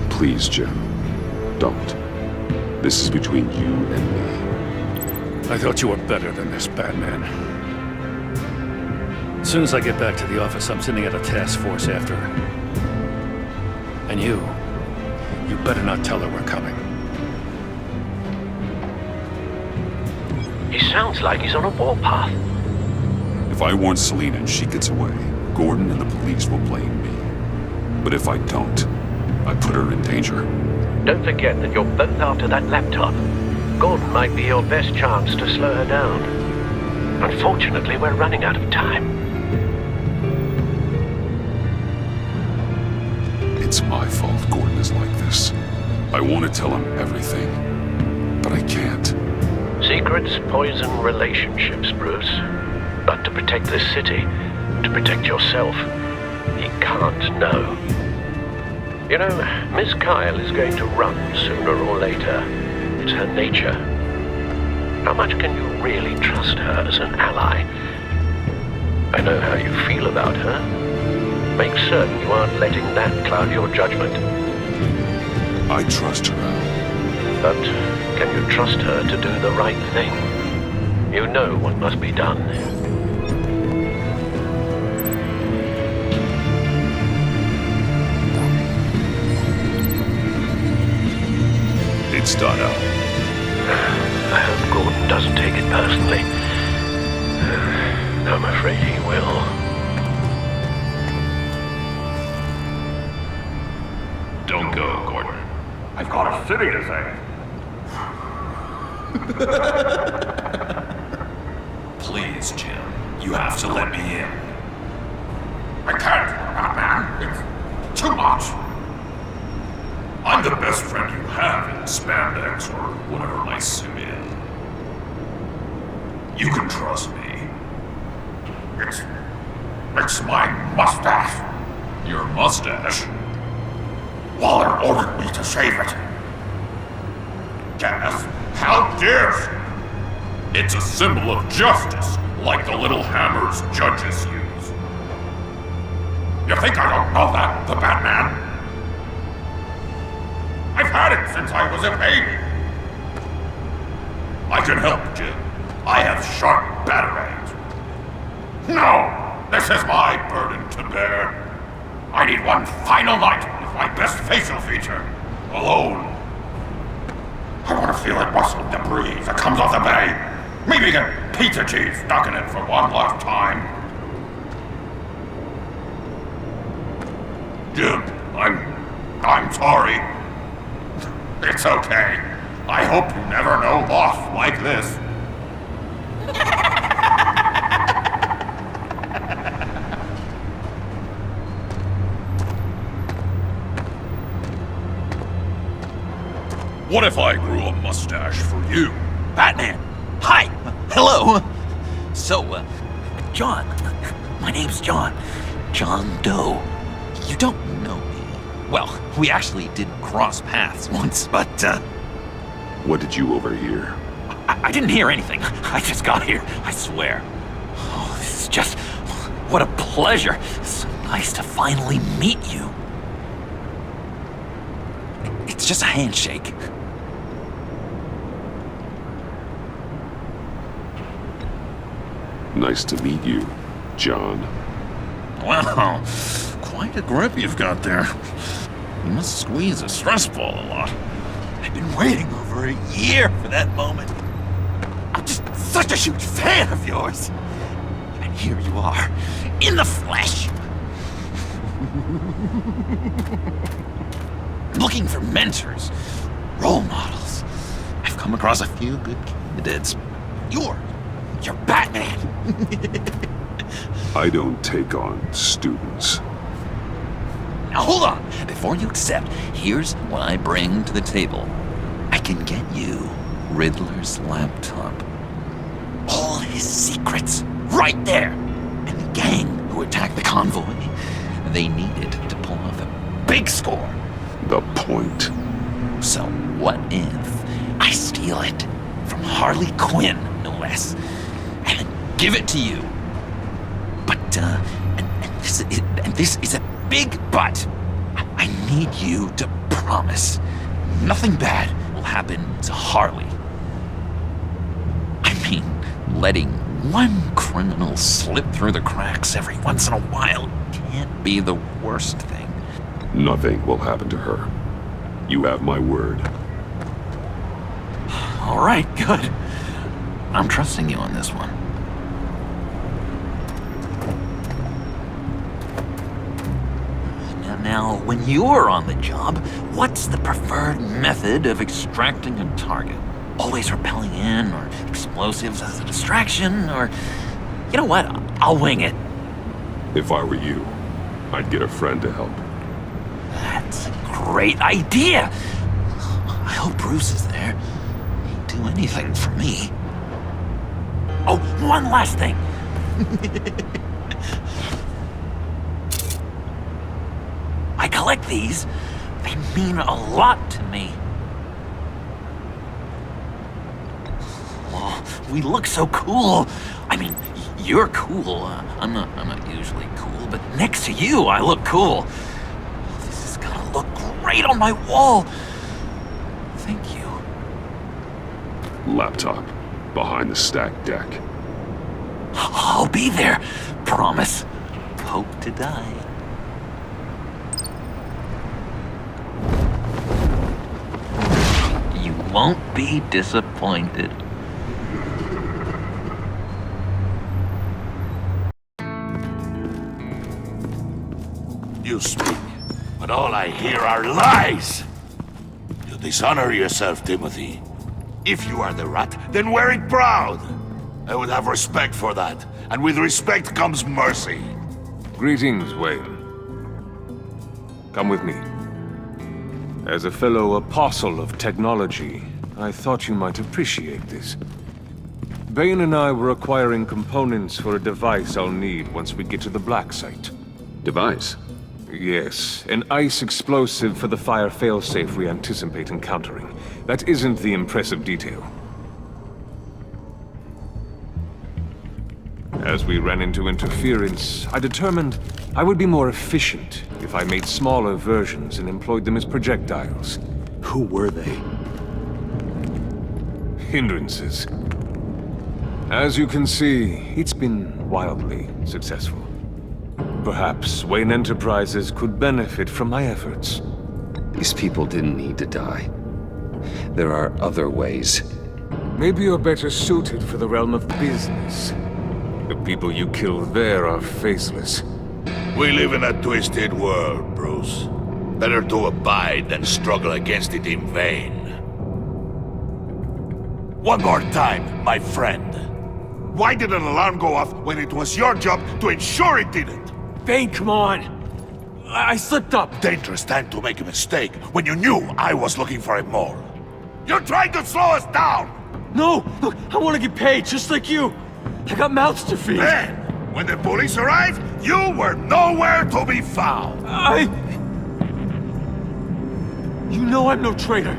Please, Jim. Don't. This is between you and me. I thought you were better than this, Batman. As soon as I get back to the office, I'm sending out a task force after her. And you better not tell her we're coming. He sounds like he's on a warpath. If I warn Selina and she gets away, Gordon and the police will blame me. But if I don't, I put her in danger. Don't forget that you're both after that laptop. Gordon might be your best chance to slow her down. Unfortunately, we're running out of time. It's my fault Gordon is like this. I want to tell him everything, but I can't. Secrets poison relationships, Bruce. But to protect this city, to protect yourself, he can't know. You know, Miss Kyle is going to run sooner or later. It's her nature. How much can you really trust her as an ally? I know how you feel about her. Make certain you aren't letting that cloud your judgment. I trust her, Al. But can you trust her to do the right thing? You know what must be done. It's done, Al. I hope Gordon doesn't take it personally. I'm afraid he will. Don't go, Gordon. I've got a city to save. Please, Jim. You have to let me in. I can't, Batman. It's too much. I'm the best friend you have in spandex or whatever my suit is. You can trust me. It's my mustache. Your mustache? Waller ordered me to shave it. Yes, how dare you? It's a symbol of justice, like the little hammers judges use. You think I don't know that, the Batman? I've had it since I was a baby. I can help, Jim. I have sharp batarangs. No! This is my burden to bear. I need one final night with my best facial feature. Alone. I want to feel it rustle the breeze that comes off the bay. Maybe get pizza cheese stuck in it for one last time. Jim, I'm sorry. It's okay. I hope you never know loss like this. What if I grew a mustache for you? Batman! Hi! Hello! So, John. My name's John. John Doe. You don't know me. Well, we actually did cross paths once, but, What did you overhear? I didn't hear anything. I just got here, I swear. Oh, this is just... What a pleasure. So nice to finally meet you. It's just a handshake. Nice to meet you, John. Wow, quite a grip you've got there. You must squeeze a stress ball a lot. I've been waiting over a year for that moment. I'm just such a huge fan of yours. And here you are, in the flesh. Looking for mentors, role models. I've come across a few good candidates. You're Batman. I don't take on students. Now hold on. Before you accept, here's what I bring to the table. I can get you Riddler's laptop. All his secrets, right there! And the gang who attacked the convoy, they needed to pull off a big score. The point. So what if I steal it from Harley Quinn, no less, and then give it to you? But, and this is a big but. I need you to promise nothing bad will happen to Harley. I mean, letting one criminal slip through the cracks every once in a while can't be the worst thing. Nothing will happen to her. You have my word. All right, good. I'm trusting you on this one. Now, when you're on the job, what's the preferred method of extracting a target? Always rappelling in, or explosives as a distraction, or... You know what? I'll wing it. If I were you, I'd get a friend to help. That's a great idea! I hope Bruce is there. He'd do anything for me. Oh, one last thing! I collect these. They mean a lot to me. Oh, we look so cool. I mean, you're cool. I'm not usually cool, but next to you, I look cool. This is gonna look great on my wall. Thank you. Laptop. Behind the stacked deck. I'll be there. Promise. Hope to die. You won't be disappointed. You speak, but all I hear are lies! You dishonor yourself, Timothy. If you are the rat, then wear it proud! I would have respect for that, and with respect comes mercy. Greetings, Wayne. Come with me. As a fellow apostle of technology, I thought you might appreciate this. Bane and I were acquiring components for a device I'll need once we get to the Black Site. Device? Yes, an ice explosive for the fire failsafe we anticipate encountering. That isn't the impressive detail. As we ran into interference, I determined I would be more efficient if I made smaller versions and employed them as projectiles. Who were they? Hindrances. As you can see, it's been wildly successful. Perhaps Wayne Enterprises could benefit from my efforts. These people didn't need to die. There are other ways. Maybe you're better suited for the realm of business. The people you kill there are faceless. We live in a twisted world, Bruce. Better to abide than struggle against it in vain. One more time, my friend. Why did an alarm go off when it was your job to ensure it didn't? Bane, come on! I slipped up! Dangerous time to make a mistake when you knew I was looking for it more. You're trying to slow us down! No! Look, I want to get paid, just like you! I got mouths to feed! Then, when the police arrived, you were nowhere to be found! You know I'm no traitor!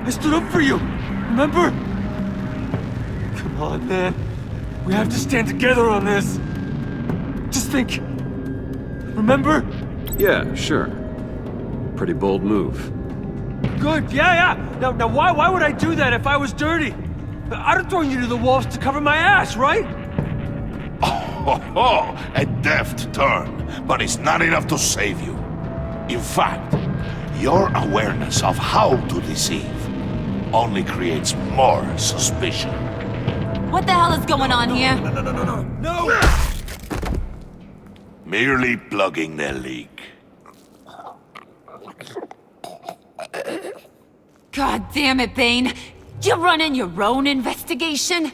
I stood up for you, remember? Come on, man. We have to stand together on this! Just think... Remember? Yeah, sure. Pretty bold move. Good, yeah. Now why would I do that if I was dirty? I'd have thrown you to the wolves to cover my ass, right? Oh, a deft turn, but it's not enough to save you. In fact, your awareness of how to deceive only creates more suspicion. What the hell is going on here? No! Merely plugging the leak. God damn it, Bane. You're running your own investigation?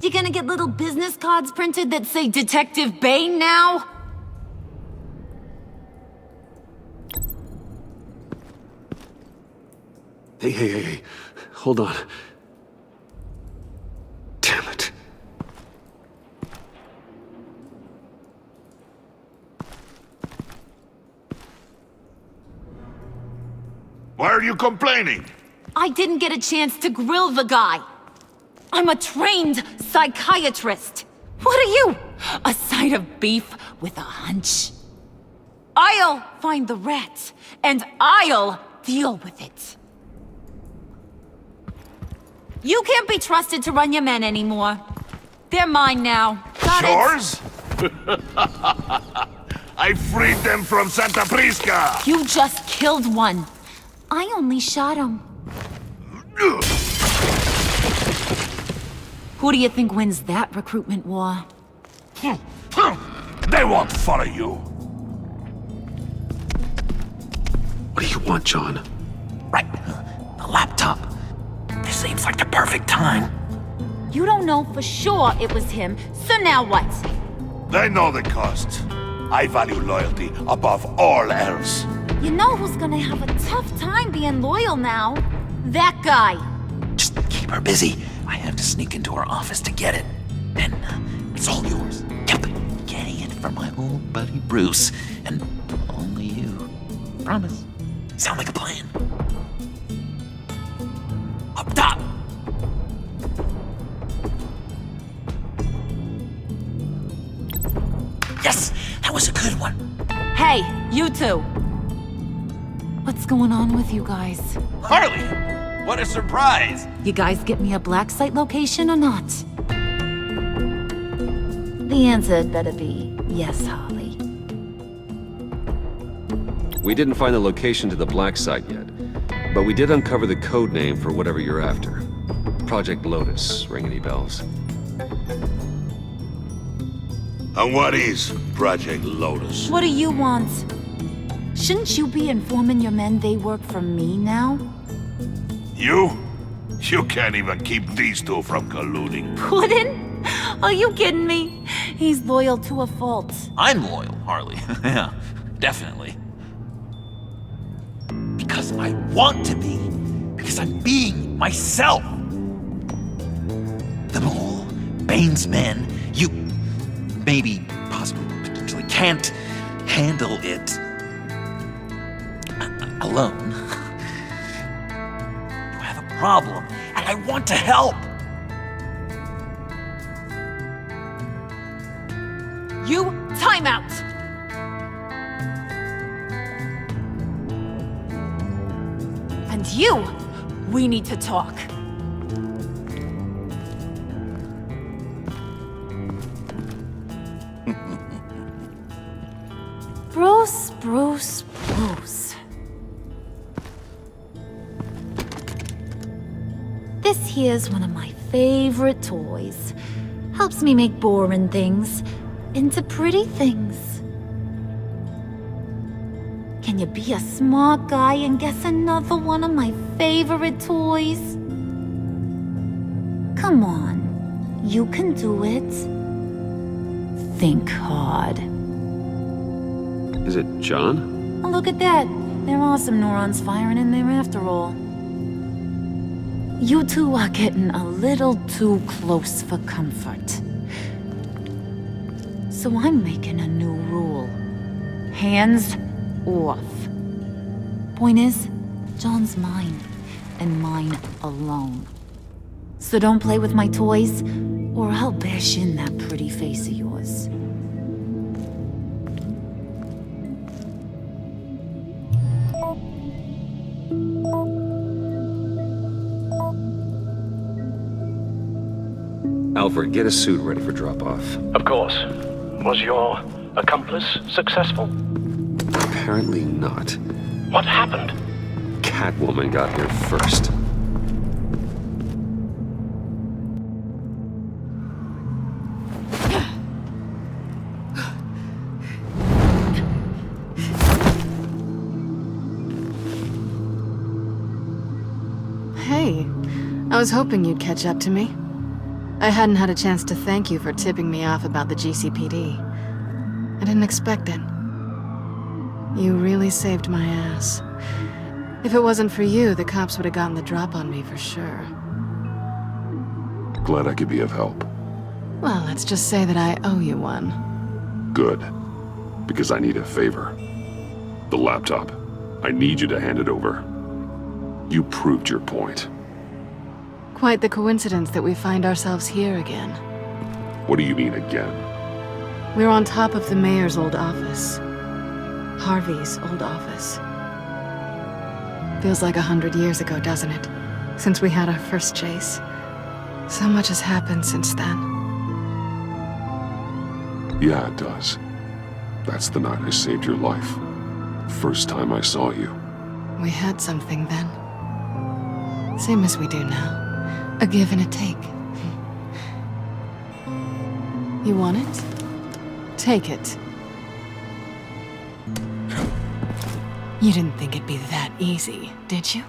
You gonna get little business cards printed that say Detective Bane now? Hey. Hold on. Damn it. Why are you complaining? I didn't get a chance to grill the guy. I'm a trained psychiatrist. What are you? A side of beef with a hunch? I'll find the rat, and I'll deal with it. You can't be trusted to run your men anymore. They're mine now. Got Yours? I freed them from Santa Prisca! You just killed one. I only shot him. Who do you think wins that recruitment war? They won't follow you. What do you want, John? Right. The laptop. This seems like the perfect time. You don't know for sure it was him, so now what? They know the cost. I value loyalty above all else. You know who's gonna have a tough time being loyal now? That guy. Just keep her busy. I have to sneak into her office to get it. Then it's all yours. Yep. Getting it from my old buddy Bruce. And only you. Promise. Sound like a plan? Up top! Yes! That was a good one. Hey, you two. What's going on with you guys? Harley! What a surprise! You guys get me a black site location or not? The answer had better be yes, Harley. We didn't find the location to the black site yet, but we did uncover the code name for whatever you're after. Project Lotus. Ring any bells? And what is Project Lotus? What do you want? Shouldn't you be informing your men they work for me now? You? You can't even keep these two from colluding. Puddin'? Are you kidding me? He's loyal to a fault. I'm loyal, Harley. Yeah, definitely. Because I want to be. Because I'm being myself. Them all, Bane's men, you maybe, possibly, potentially can't handle it alone. You have a problem, and I want to help. You, time out! And you, we need to talk. Bruce. This here's one of my favorite toys. Helps me make boring things into pretty things. Can you be a smart guy and guess another one of my favorite toys? Come on, you can do it. Think hard. Is it John? Oh, look at that. There are some neurons firing in there after all. You two are getting a little too close for comfort. So I'm making a new rule. Hands off. Point is, John's mine, and mine alone. So don't play with my toys, or I'll bash in that pretty face of yours. Alfred, get a suit ready for drop-off. Of course. Was your accomplice successful? Apparently not. What happened? Catwoman got here first. Hey, I was hoping you'd catch up to me. I hadn't had a chance to thank you for tipping me off about the GCPD. I didn't expect it. You really saved my ass. If it wasn't for you, the cops would have gotten the drop on me for sure. Glad I could be of help. Well, let's just say that I owe you one. Good. Because I need a favor. The laptop. I need you to hand it over. You proved your point. Quite the coincidence that we find ourselves here again. What do you mean again? We're on top of the mayor's old office. Harvey's old office. Feels like 100 years ago, doesn't it? Since we had our first chase. So much has happened since then. Yeah, it does. That's the night I saved your life. First time I saw you. We had something then. Same as we do now. A give and a take. You want it? Take it. You didn't think it'd be that easy, did you?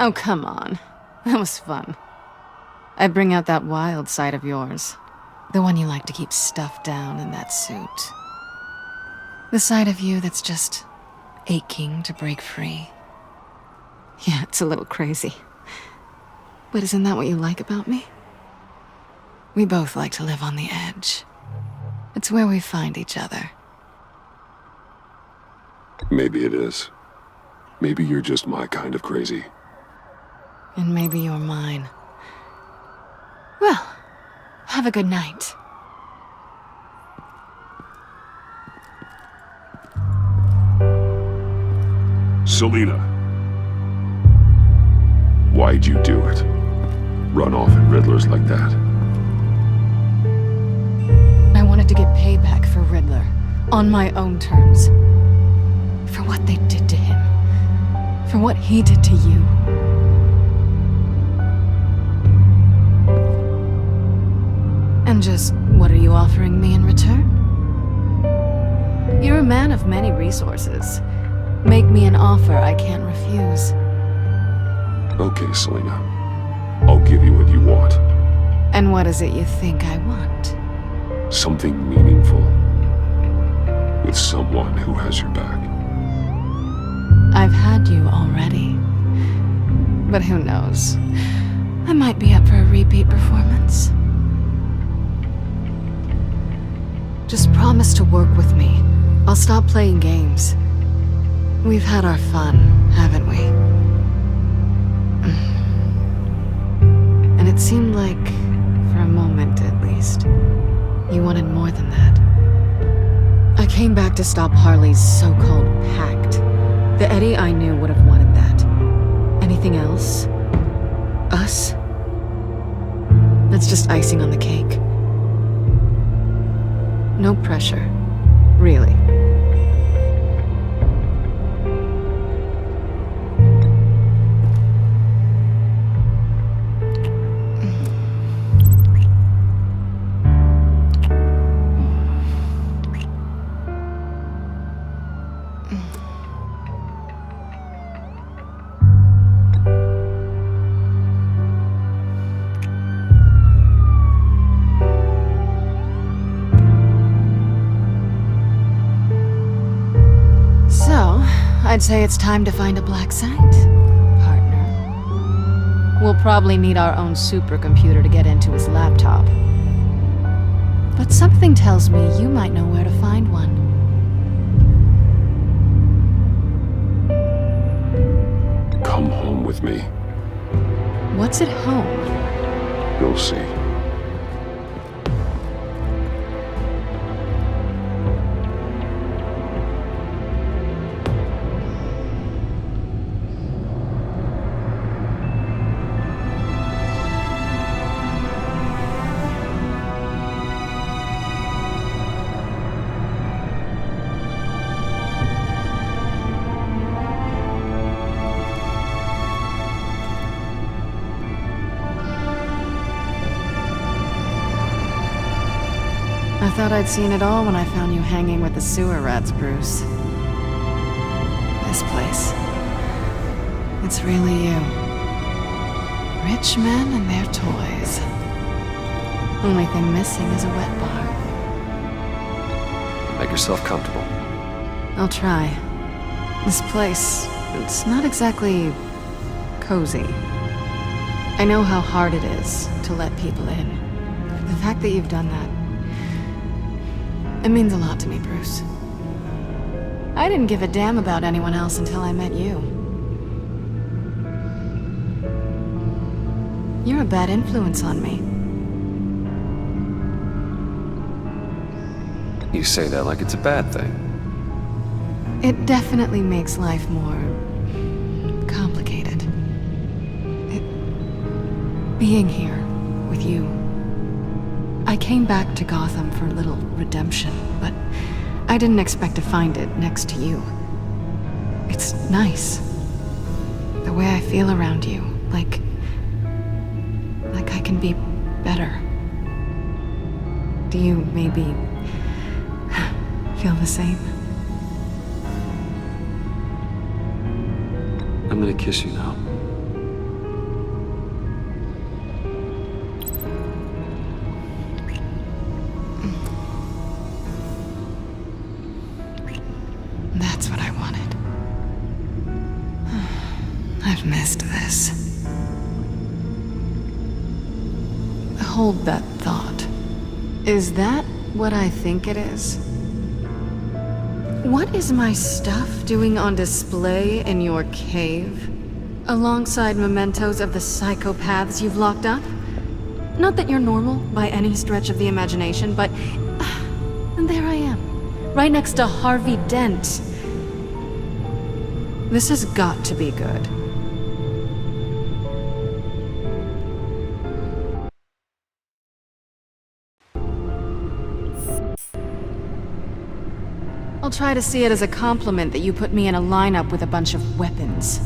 Oh, come on. That was fun. I bring out that wild side of yours. The one you like to keep stuffed down in that suit. The side of you that's just aching to break free. Yeah, it's a little crazy. But isn't that what you like about me? We both like to live on the edge. It's where we find each other. Maybe it is. Maybe you're just my kind of crazy. And maybe you're mine. Well, have a good night. Selina. Why'd you do it? Run off at Riddlers like that? I wanted to get payback for Riddler. On my own terms. For what they did to him. For what he did to you. And just, what are you offering me in return? You're a man of many resources. Make me an offer I can't refuse. Okay, Selina. I'll give you what you want. And what is it you think I want? Something meaningful. With someone who has your back. I've had you already. But who knows? I might be up for a repeat performance. Just promise to work with me. I'll stop playing games. We've had our fun, haven't we? And it seemed like, for a moment at least, you wanted more than that. I came back to stop Harley's so-called pact. The Eddie I knew would have wanted that. Anything else? Us? That's just icing on the cake. No pressure. Really. I'd say it's time to find a black site, partner. We'll probably need our own supercomputer to get into his laptop. But something tells me you might know where to find one. Come home with me. What's at home? You'll see. thought I'd seen it all when I found you hanging with the sewer rats, Bruce. This place. It's really you. Rich men and their toys. Only thing missing is a wet bar. Make yourself comfortable. I'll try. This place, it's not exactly cozy. I know how hard it is to let people in. The fact that you've done that, it means a lot to me, Bruce. I didn't give a damn about anyone else until I met you. You're a bad influence on me. You say that like it's a bad thing. It definitely makes life more complicated. Being here with you. I came back to Gotham for a little redemption, but I didn't expect to find it next to you. It's nice. The way I feel around you, like I can be better. Do you maybe feel the same? I'm gonna kiss you now. That's what I wanted. I've missed this. Hold that thought. Is that what I think it is? What is my stuff doing on display in your cave? Alongside mementos of the psychopaths you've locked up? Not that you're normal by any stretch of the imagination, but... and there I am, right next to Harvey Dent. This has got to be good. I'll try to see it as a compliment that you put me in a lineup with a bunch of weapons.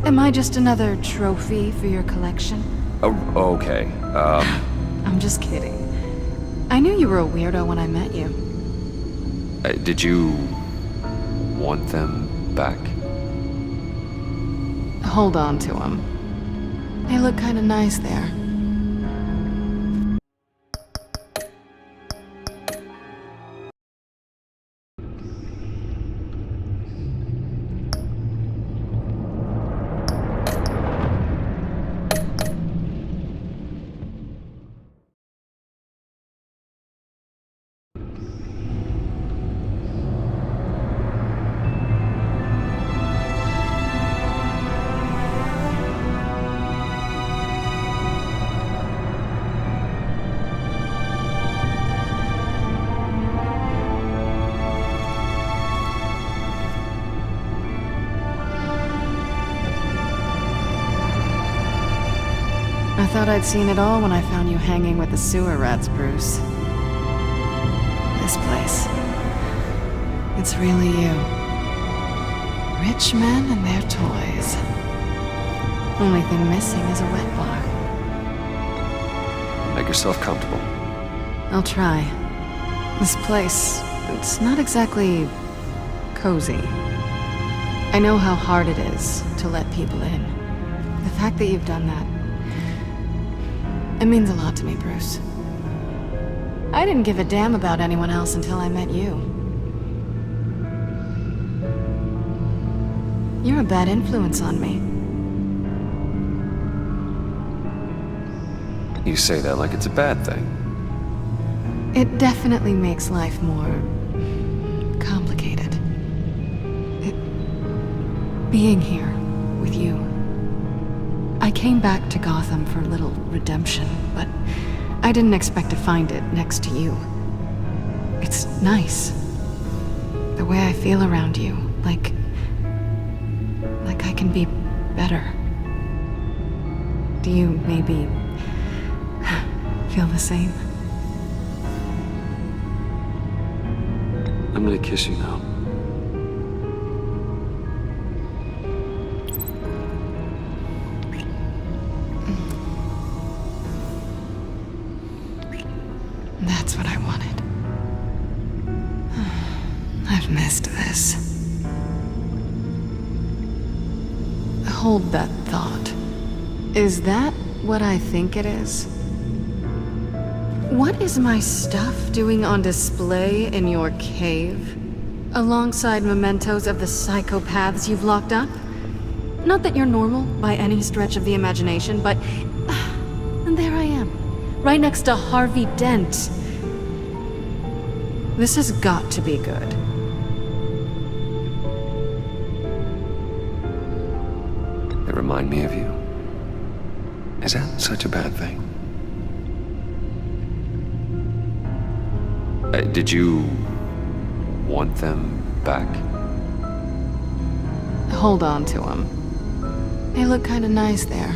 Am I just another trophy for your collection? Oh, okay. I'm just kidding. I knew you were a weirdo when I met you. Did you want them back? Hold on to them. They look kind of nice there. I thought I'd seen it all when I found you hanging with the sewer rats, Bruce. This place. It's really you. Rich men and their toys. Only thing missing is a wet bar. Make yourself comfortable. I'll try. This place, it's not exactly cozy. I know how hard it is to let people in. The fact that you've done that, it means a lot to me, Bruce. I didn't give a damn about anyone else until I met you. You're a bad influence on me. You say that like it's a bad thing. It definitely makes life more complicated. Being here with you. I came back to Gotham for a little redemption, but I didn't expect to find it next to you. It's nice. The way I feel around you, like I can be better. Do you maybe feel the same? I'm gonna kiss you now. That's what I wanted. this? Hold that thought. Is that what I think it is? What is my stuff doing on display in your cave? Alongside mementos of the psychopaths you've locked up? Not that you're normal by any stretch of the imagination, but... and there I am, right next to Harvey Dent. This has got to be good. They remind me of you. Is that such a bad thing? Did you want them back? Hold on to them. They look kind of nice there.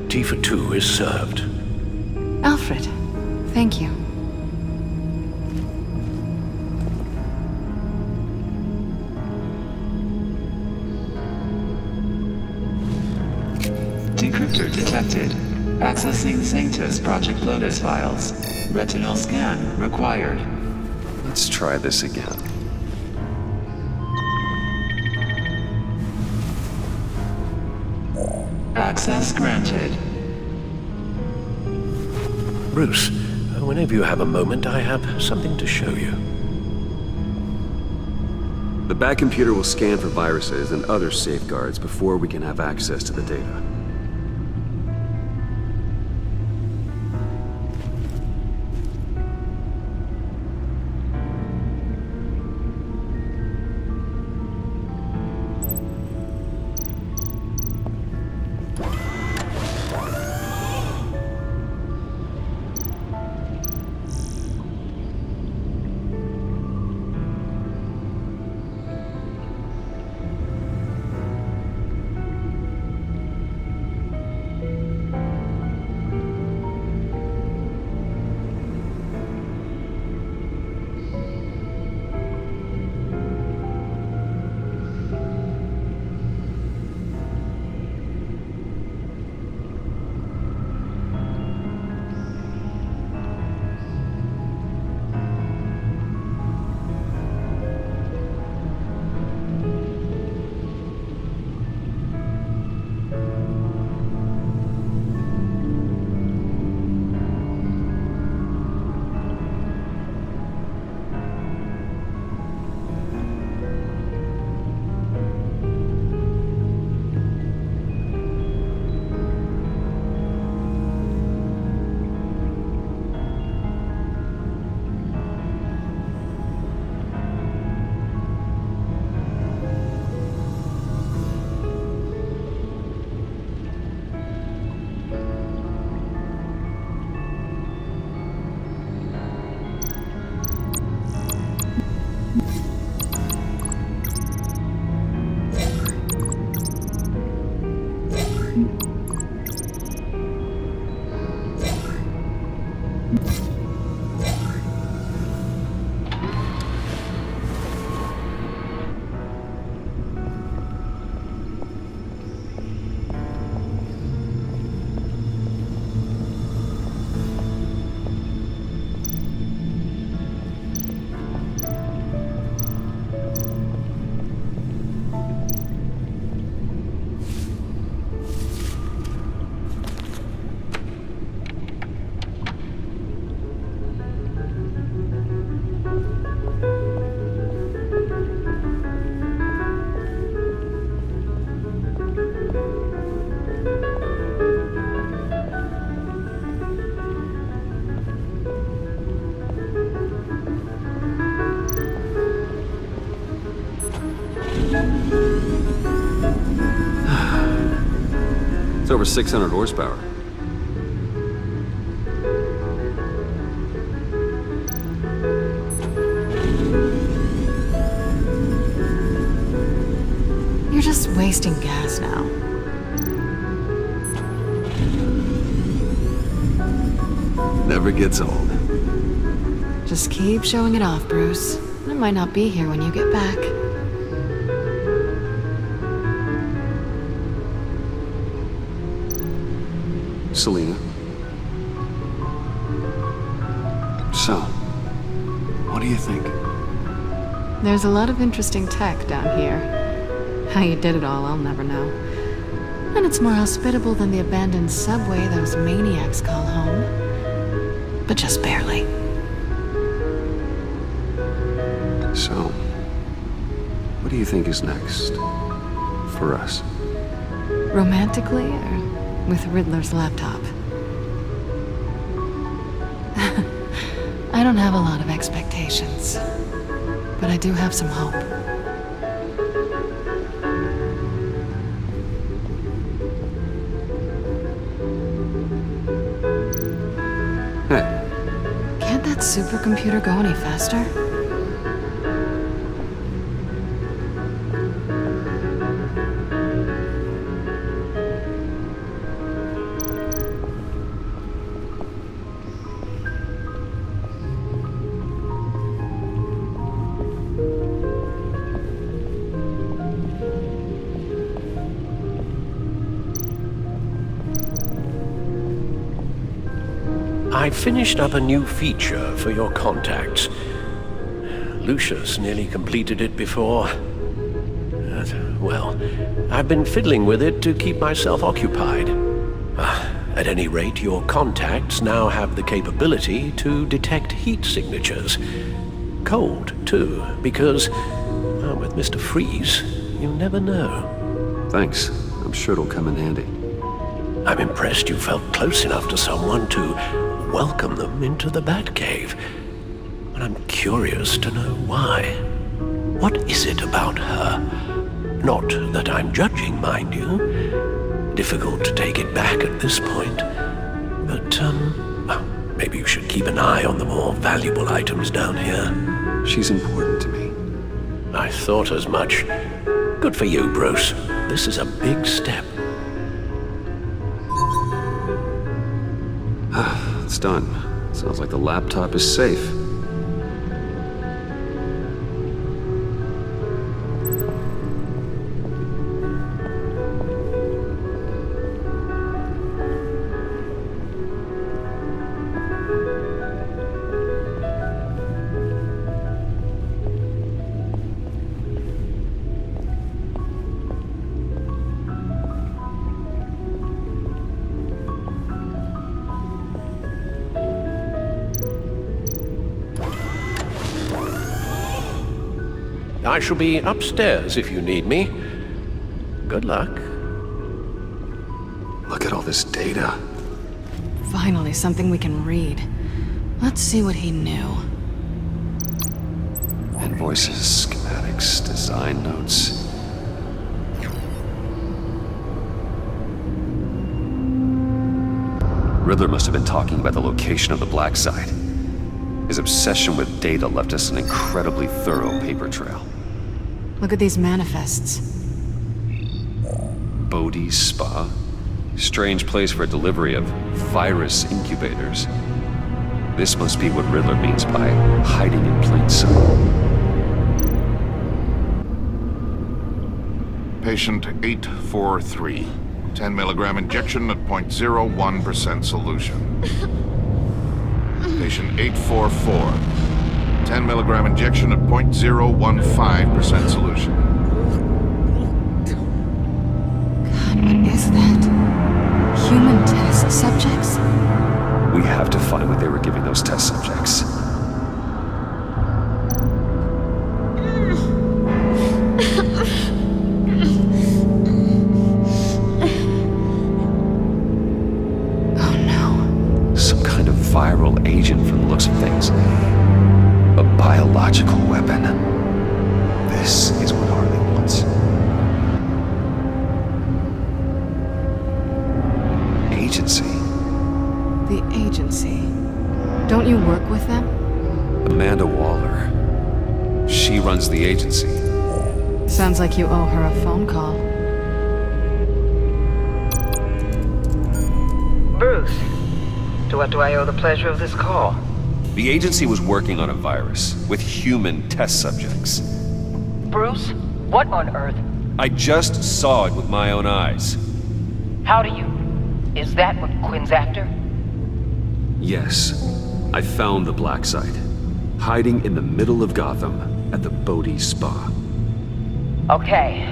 Tea for two is served. Alfred, thank you. Decryptor detected. Accessing Sanctus Project Lotus files. Retinal scan required. Let's try this again. Access granted. Bruce, whenever you have a moment, I have something to show you. The back computer will scan for viruses and other safeguards before we can have access to the data. It's over 600 horsepower. You're just wasting gas now. Never gets old. Just keep showing it off, Bruce. I might not be here when you get back. Selina. So, what do you think? There's a lot of interesting tech down here. How you did it all, I'll never know. And it's more hospitable than the abandoned subway those maniacs call home. But just barely. So, what do you think is next? For us? Romantically, or with Riddler's laptop? I don't have a lot of expectations, but I do have some hope. Hey. Can't that supercomputer go any faster? I finished up a new feature for your contacts. Lucius nearly completed it before. Well, I've been fiddling with it to keep myself occupied. At any rate, your contacts now have the capability to detect heat signatures. Cold, too, because, with Mr. Freeze, you never know. Thanks. I'm sure it'll come in handy. I'm impressed you felt close enough to someone to welcome them into the Batcave. And I'm curious to know why. What is it about her? Not that I'm judging, mind you. Difficult to take it back at this point. But, well, maybe you should keep an eye on the more valuable items down here. She's important to me. I thought as much. Good for you, Bruce. This is a big step. It's done. Sounds like the laptop is safe. I shall be upstairs if you need me. Good luck. Look at all this data. Finally, something we can read. Let's see what he knew. Invoices, schematics, design notes. Riddler must have been talking about the location of the Black Site. His obsession with data left us an incredibly thorough paper trail. Look at these manifests. Bodhi's Spa? Strange place for a delivery of virus incubators. This must be what Riddler means by hiding in plain sight. Patient 843. 10 milligram injection at 0.01% solution. Patient 844. 10 milligram injection at 0.015% solution. God, what is that? Human test subjects? We have to find what they were giving those test subjects. Viral agent from the looks of things. A biological weapon. This is what Harley wants. Agency. The agency. Don't you work with them? Amanda Waller. She runs the agency. Sounds like you owe her a phone call. Bruce. To what do I owe the pleasure of this call? The agency was working on a virus with human test subjects. Bruce? What on earth? I just saw it with my own eyes. How do you? Is that what Quinn's after? Yes, I found the black site, hiding in the middle of Gotham at the Bodhi Spa. Okay.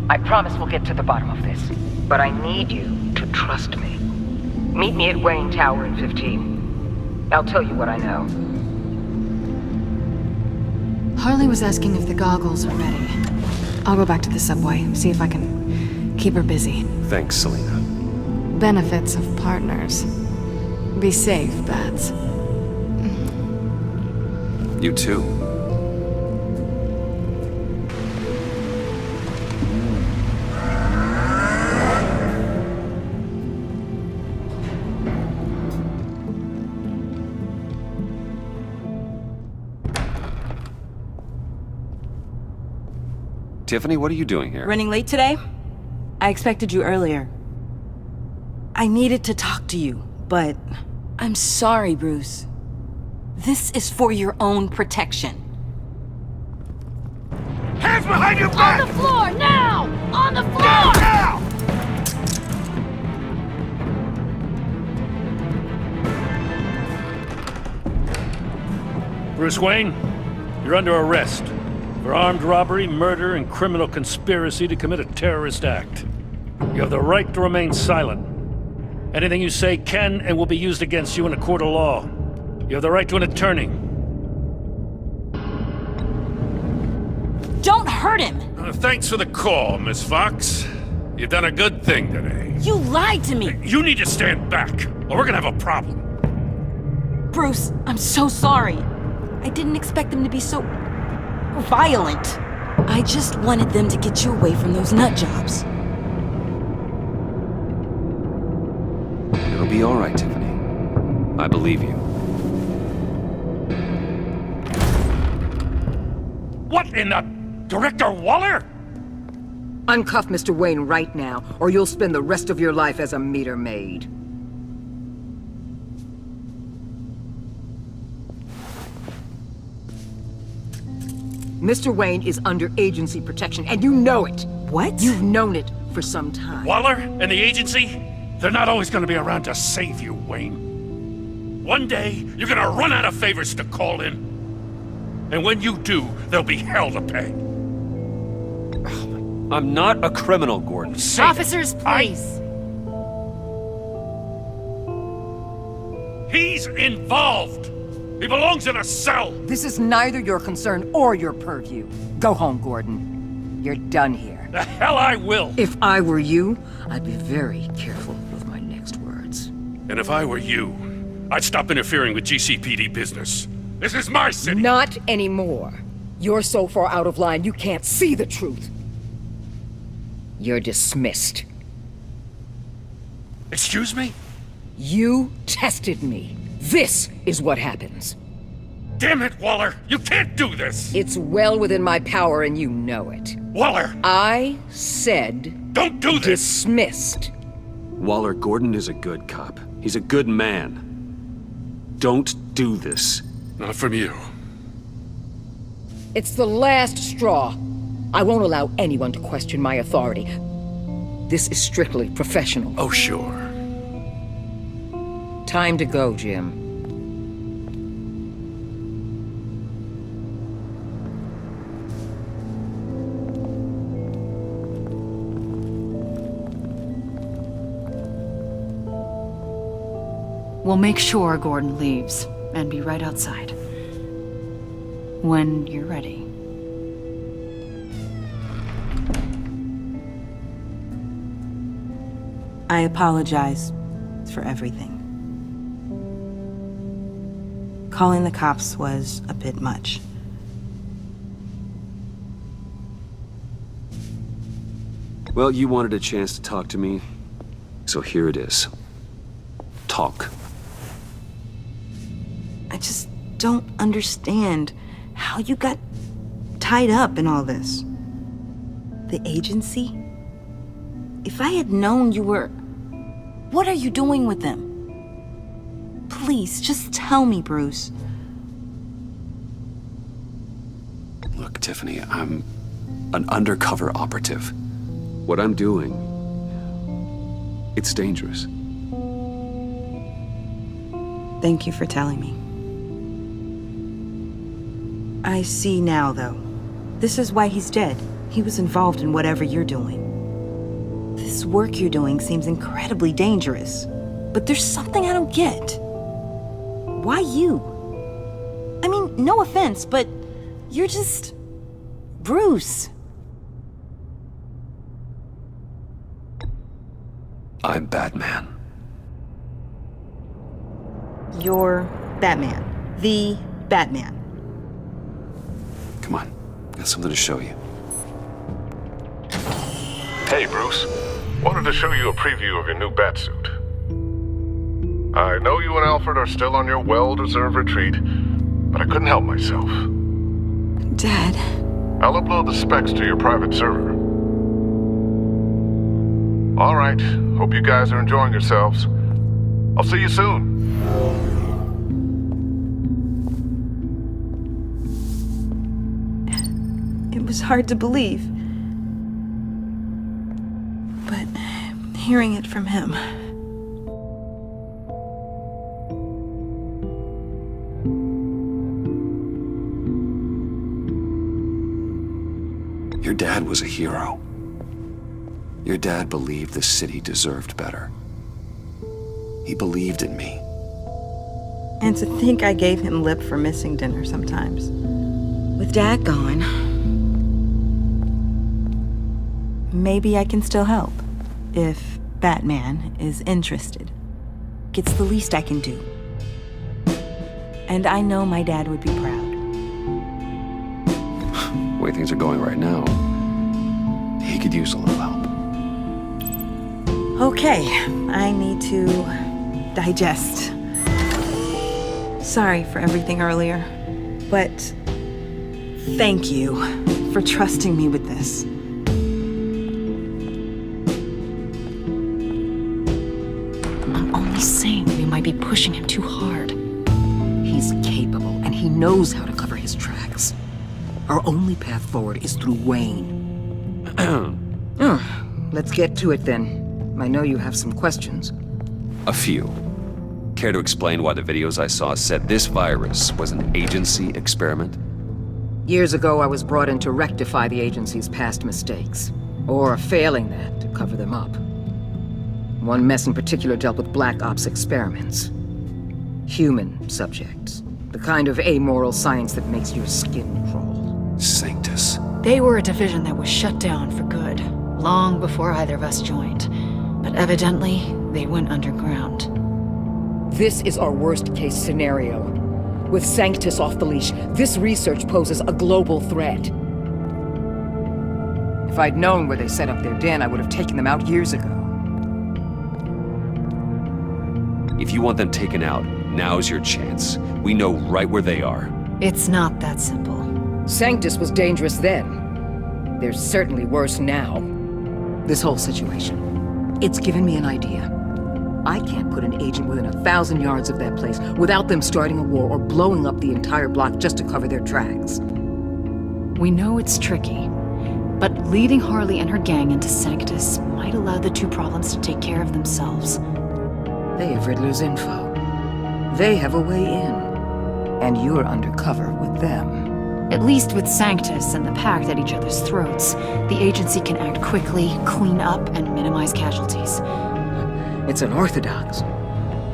I promise we'll get to the bottom of this. But I need you to trust me. Meet me at Wayne Tower in 15. I'll tell you what I know. Harley was asking if the goggles are ready. I'll go back to the subway, see if I can keep her busy. Thanks, Selina. Benefits of partners. Be safe, Bats. You too. Tiffany, what are you doing here? Running late today? I expected you earlier. I needed to talk to you, but I'm sorry, Bruce. This is for your own protection. Hands behind your back! On the floor, now! On the floor! Now! Bruce Wayne, you're under arrest for armed robbery, murder, and criminal conspiracy to commit a terrorist act. You have the right to remain silent. Anything you say can and will be used against you in a court of law. You have the right to an attorney. Don't hurt him! Thanks for the call, Miss Fox. You've done a good thing today. You lied to me! You need to stand back, or we're gonna have a problem. Bruce, I'm so sorry. I didn't expect them to be so violent. I just wanted them to get you away from those nut jobs. It'll be all right, Tiffany. I believe you. What in the... Director Waller? Uncuff Mr. Wayne right now, or you'll spend the rest of your life as a meter maid. Mr. Wayne is under agency protection, and you know it. What? You've known it for some time. Waller and the agency? They're not always gonna be around to save you, Wayne. One day, you're gonna run out of favors to call in. And when you do, there'll be hell to pay. I'm not a criminal, Gordon. Officers, please. He's involved! He belongs in a cell! This is neither your concern or your purview. Go home, Gordon. You're done here. The hell I will! If I were you, I'd be very careful with my next words. And if I were you, I'd stop interfering with GCPD business. This is my city! Not anymore. You're so far out of line, you can't see the truth. You're dismissed. Excuse me? You tested me. This is what happens. Damn it, Waller! You can't do this! It's well within my power and you know it. Waller! I said... Don't do this! Dismissed. Waller, Gordon is a good cop. He's a good man. Don't do this. Not from you. It's the last straw. I won't allow anyone to question my authority. This is strictly professional. Oh, sure. Time to go, Jim. We'll make sure Gordon leaves, and be right outside. When you're ready. I apologize for everything. Calling the cops was a bit much. Well, you wanted a chance to talk to me, so here it is. Talk. I just don't understand how you got tied up in all this. The agency? If I had known you were... What are you doing with them? Please, just tell me, Bruce. Look, Tiffany, I'm an undercover operative. What I'm doing It's dangerous. Thank you for telling me. I see now, though. This is why he's dead. He was involved in whatever you're doing. This work you're doing seems incredibly dangerous. But there's something I don't get. Why you? I mean, no offense, but you're just... Bruce. I'm Batman. You're Batman. The Batman. Come on, got something to show you. Hey, Bruce. Wanted to show you a preview of your new Batsuit. I know you and Alfred are still on your well-deserved retreat, but I couldn't help myself. Dad. I'll upload the specs to your private server. All right. Hope you guys are enjoying yourselves. I'll see you soon. It was hard to believe. But hearing it from him... Your dad was a hero. Your dad believed the city deserved better. He believed in me. And to think I gave him lip for missing dinner sometimes. With Dad gone, maybe I can still help. If Batman is interested. It's the least I can do. And I know my dad would be proud. The way things are going right now, he could use a little help. Okay, I need to digest. Sorry for everything earlier, but thank you for trusting me with this. I'm only saying we might be pushing him too hard. He's capable, and he knows how to cover his tracks. Our only path forward is through Wayne. Let's get to it then. I know you have some questions. A few. Care to explain why the videos I saw said this virus was an agency experiment? Years ago, I was brought in to rectify the agency's past mistakes. Or failing that, to cover them up. One mess in particular dealt with Black Ops experiments. Human subjects. The kind of amoral science that makes your skin crawl. Sanctus. They were a division that was shut down for good, long before either of us joined. But evidently, they went underground. This is our worst-case scenario. With Sanctus off the leash, this research poses a global threat. If I'd known where they set up their den, I would have taken them out years ago. If you want them taken out, now's your chance. We know right where they are. It's not that simple. Sanctus was dangerous then. They're certainly worse now. This whole situation, it's given me an idea. I can't put an agent within 1,000 yards of that place without them starting a war or blowing up the entire block just to cover their tracks. We know it's tricky, but leading Harley and her gang into Sanctus might allow the two problems to take care of themselves. They have Riddler's info. They have a way in. And you're undercover with them. At least with Sanctus and the Pact at each other's throats, the agency can act quickly, clean up, and minimize casualties. It's unorthodox.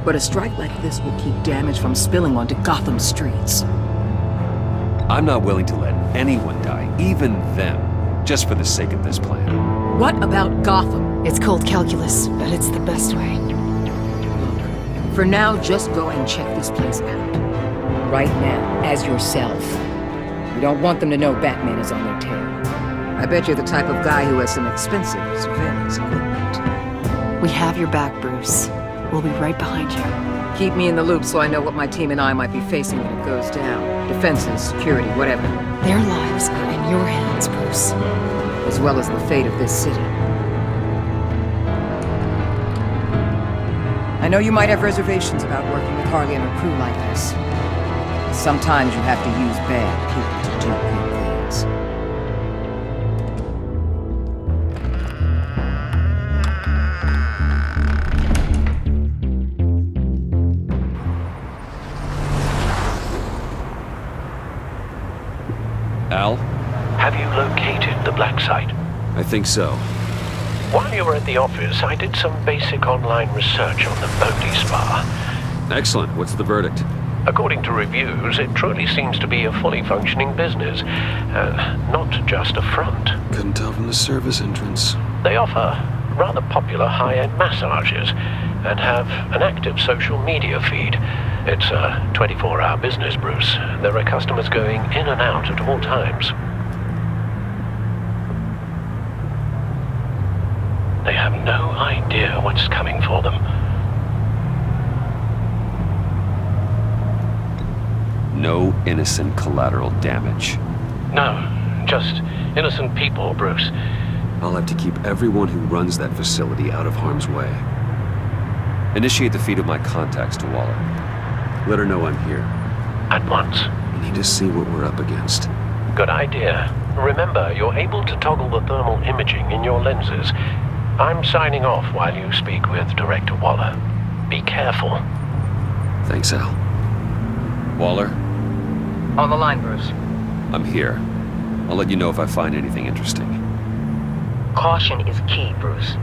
But a strike like this will keep damage from spilling onto Gotham streets. I'm not willing to let anyone die, even them, just for the sake of this plan. What about Gotham? It's cold calculus, but it's the best way. For now, just go and check this place out. Right now, as yourself. You don't want them to know Batman is on their tail. I bet you're the type of guy who has some expensive surveillance equipment. We have your back, Bruce. We'll be right behind you. Keep me in the loop so I know what my team and I might be facing when it goes down. Defenses, security, whatever. Their lives are in your hands, Bruce. As well as the fate of this city. I know you might have reservations about working with Harley and her crew like this. Sometimes you have to use bad people to do good things. I think so. While you were at the office, I did some basic online research on the Bodhi Spa. Excellent. What's the verdict? According to reviews, it truly seems to be a fully functioning business, not just a front. Couldn't tell from the service entrance. They offer rather popular high-end massages and have an active social media feed. It's a 24-hour business, Bruce. There are customers going in and out at all times. They have no idea what's coming for them. No innocent collateral damage. No, just innocent people, Bruce. I'll have to keep everyone who runs that facility out of harm's way. Initiate the feed of my contacts to Waller. Let her know I'm here. At once. We need to see what we're up against. Good idea. Remember, you're able to toggle the thermal imaging in your lenses. I'm signing off while you speak with Director Waller. Be careful. Thanks, Al. Waller? On the line, Bruce. I'm here. I'll let you know if I find anything interesting. Caution is key, Bruce.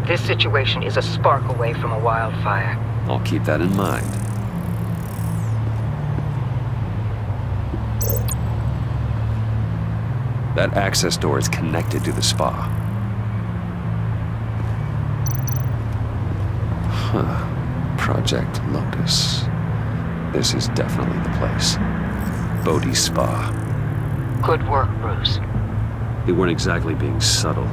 This situation is a spark away from a wildfire. I'll keep that in mind. That access door is connected to the spa. Huh. Project Lotus. This is definitely the place. Bodhi Spa. Good work, Bruce. They weren't exactly being subtle.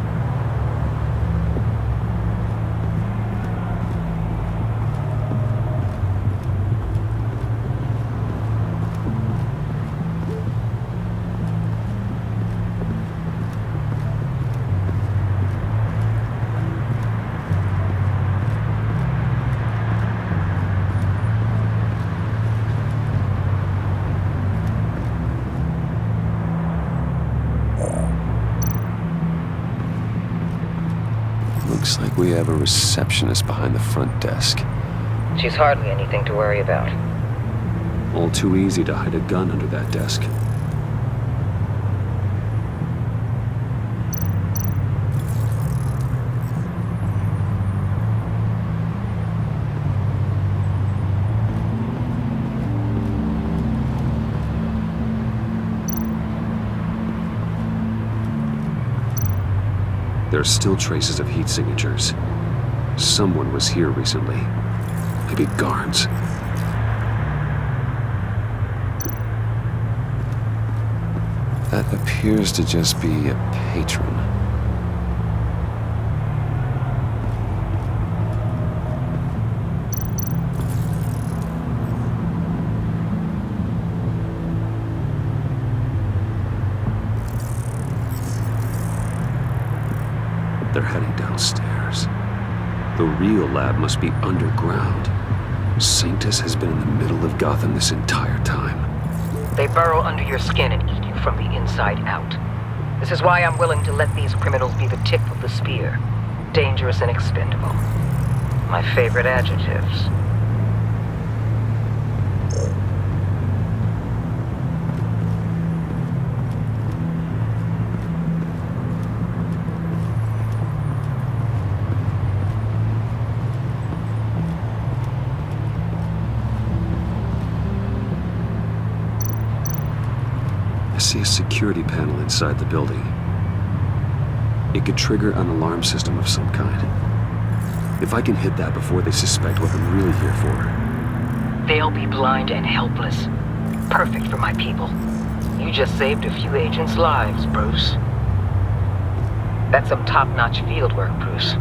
Looks like we have a receptionist behind the front desk. She's hardly anything to worry about. All too easy to hide a gun under that desk. There are still traces of heat signatures. Someone was here recently. Maybe guards. That appears to just be a patron. They're heading downstairs. The real lab must be underground. Sanctus has been in the middle of Gotham this entire time. They burrow under your skin and eat you from the inside out. This is why I'm willing to let these criminals be the tip of the spear. Dangerous and expendable. My favorite adjectives. I see a security panel inside the building. It could trigger an alarm system of some kind. If I can hit that before they suspect what I'm really here for. They'll be blind and helpless. Perfect for my people. You just saved a few agents' lives, Bruce. That's some top-notch field work, Bruce.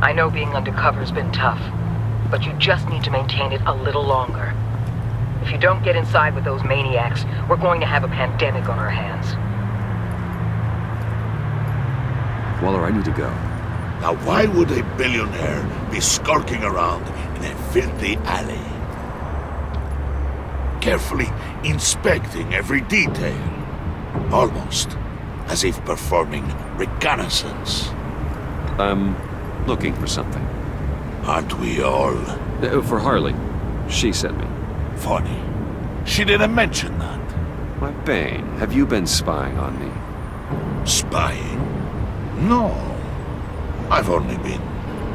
I know being undercover's been tough, but you just need to maintain it a little longer. If you don't get inside with those maniacs, we're going to have a pandemic on our hands. Waller, I need to go. Now why would a billionaire be skulking around in a filthy alley? Carefully inspecting every detail. Almost as if performing reconnaissance. I'm looking for something. Aren't we all? For Harley. She sent me. Funny. She didn't mention that. Why, Bane, have you been spying on me? Spying? No. I've only been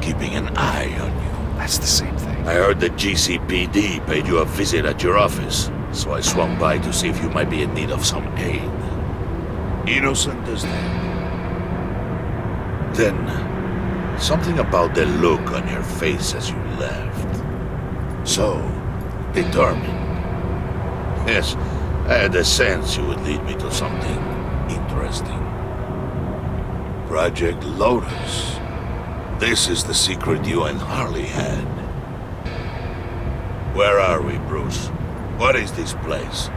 keeping an eye on you. That's the same thing. I heard that GCPD paid you a visit at your office, so I swung by to see if you might be in need of some aid. Innocent as that. Then, something about the look on your face as you left. So, determined. Yes, I had a sense you would lead me to something interesting. Project Lotus. This is the secret you and Harley had. Where are we, Bruce? What is this place?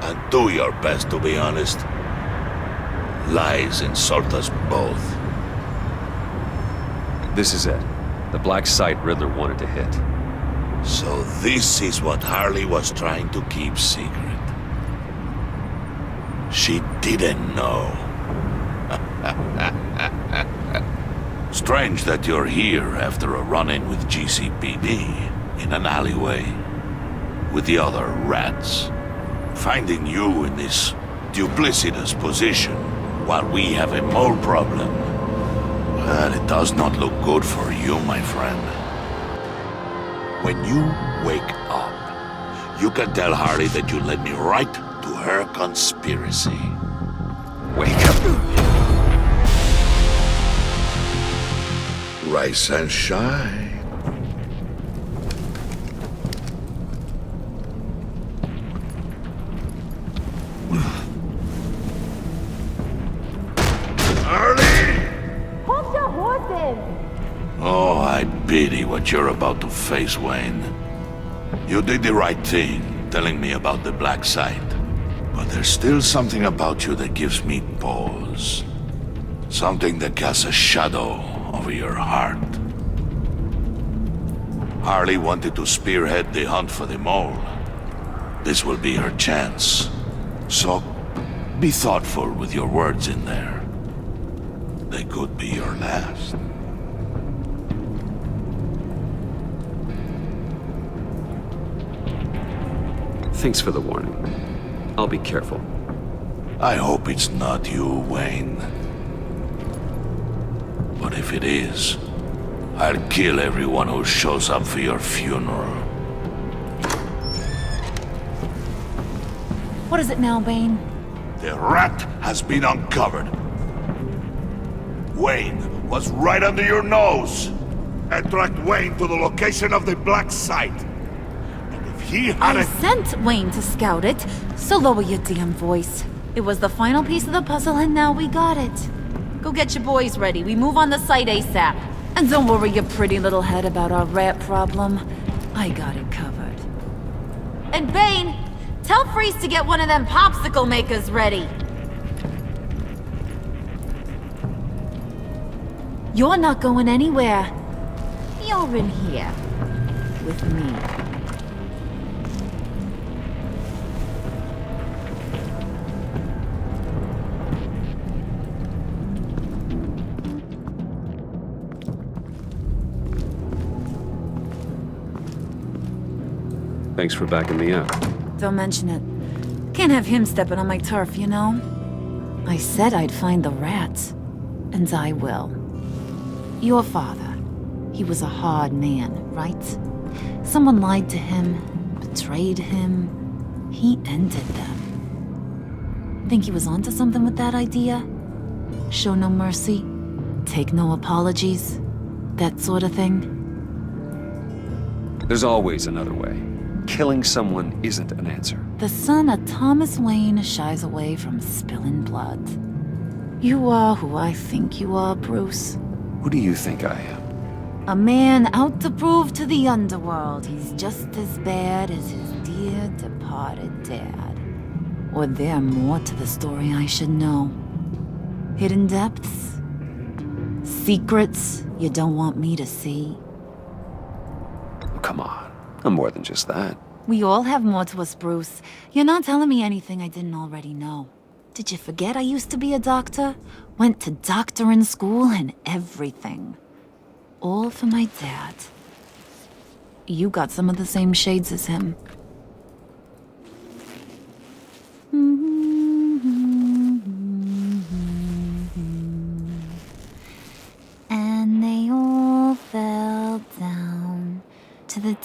And do your best to be honest. Lies insult us both. This is it. The black site Riddler wanted to hit. So this is what Harley was trying to keep secret. She didn't know. Strange that you're here after a run-in with GCPD in an alleyway with the other rats. Finding you in this duplicitous position while we have a mole problem. Well, it does not look good for you, my friend. When you wake up, you can tell Harley that you led me right to her conspiracy. Wake up. Rise and shine. Oh, I pity what you're about to face, Wayne. You did the right thing, telling me about the black site. But there's still something about you that gives me pause. Something that casts a shadow over your heart. Harley wanted to spearhead the hunt for the mole. This will be her chance. So, be thoughtful with your words in there. They could be your last. Thanks for the warning. I'll be careful. I hope it's not you, Wayne. But if it is, I'll kill everyone who shows up for your funeral. What is it now, Bane? The rat has been uncovered. Wayne was right under your nose. I tracked Wayne to the location of the black site. And if he had I sent Wayne to scout it, so lower your damn voice. It was the final piece of the puzzle and now we got it. Go get your boys ready. We move on the site ASAP. And don't worry your pretty little head about our rat problem. I got it covered. And Bane, tell Freeze to get one of them popsicle makers ready. You're not going anywhere. You're in here. With me. Thanks for backing me up. Don't mention it. Can't have him stepping on my turf, you know? I said I'd find the rats. And I will. Your father. He was a hard man, right? Someone lied to him, betrayed him. He ended them. Think he was onto something with that idea? Show no mercy? Take no apologies? That sort of thing? There's always another way. Killing someone isn't an answer. The son of Thomas Wayne shies away from spilling blood. You are who I think you are, Bruce. Who do you think I am? A man out to prove to the underworld he's just as bad as his dear departed dad. Or there more to the story I should know. Hidden depths? Secrets you don't want me to see? Oh, come on. I'm more than just that. We all have more to us, Bruce. You're not telling me anything I didn't already know. Did you forget I used to be a doctor? Went to doctoring school and everything. All for my dad. You got some of the same shades as him.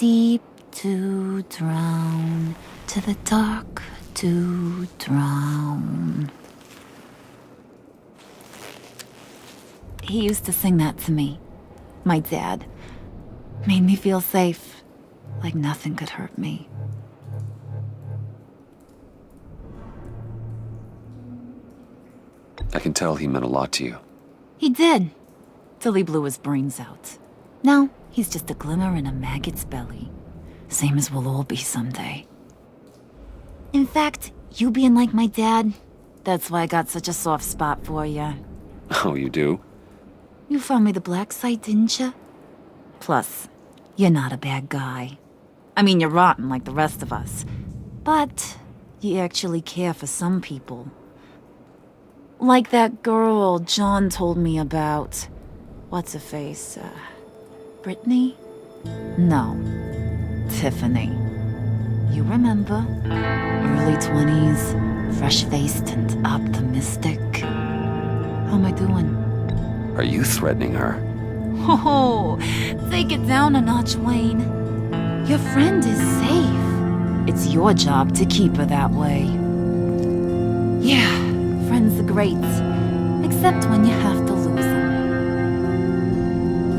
deep to drown, to the dark to drown. He used to sing that to me. My dad. Made me feel safe, like nothing could hurt me. I can tell he meant a lot to you. He did, till he blew his brains out. Now, he's just a glimmer in a maggot's belly. Same as we'll all be someday. In fact, you being like my dad, that's why I got such a soft spot for you. Oh, you do? You found me the black site, didn't you? Plus, you're not a bad guy. I mean, you're rotten like the rest of us. But you actually care for some people. Like that girl John told me about. What's her face? Brittany? No. Tiffany. You remember? Early 20s, fresh-faced and optimistic. How am I doing? Are you threatening her? Oh, take it down a notch, Wayne. Your friend is safe. It's your job to keep her that way. Yeah, friends are great. Except when you have to lose them.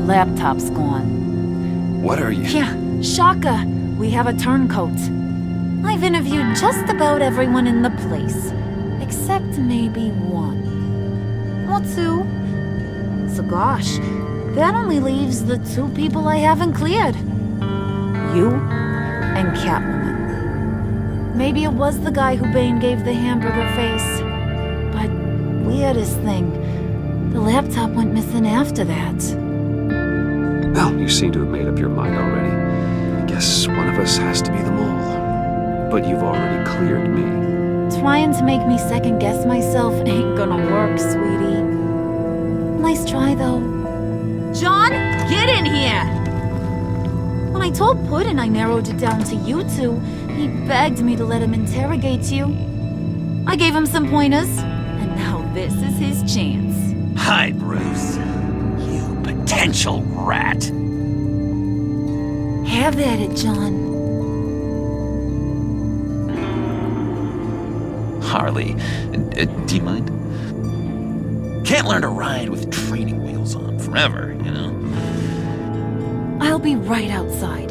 Laptop's gone. What are you? Yeah, shocker. We have a turncoat. I've interviewed just about everyone in the place. Except maybe one. Or two. So gosh, that only leaves the two people I haven't cleared. You and Catwoman. Maybe it was the guy who Bane gave the hamburger face. But weirdest thing, the laptop went missing after that. Well, you seem to have made up your mind already. I guess one of us has to be the mole. But you've already cleared me. Trying to make me second guess myself ain't gonna work, sweetie. Nice try, though. John, get in here! When I told Puddin' I narrowed it down to you two, he begged me to let him interrogate you. I gave him some pointers, and now this is his chance. Hi, Bruce. You potential rat. Have at it, John. Harley, do you mind? Can't learn to ride with training wheels on forever, you know? I'll be right outside.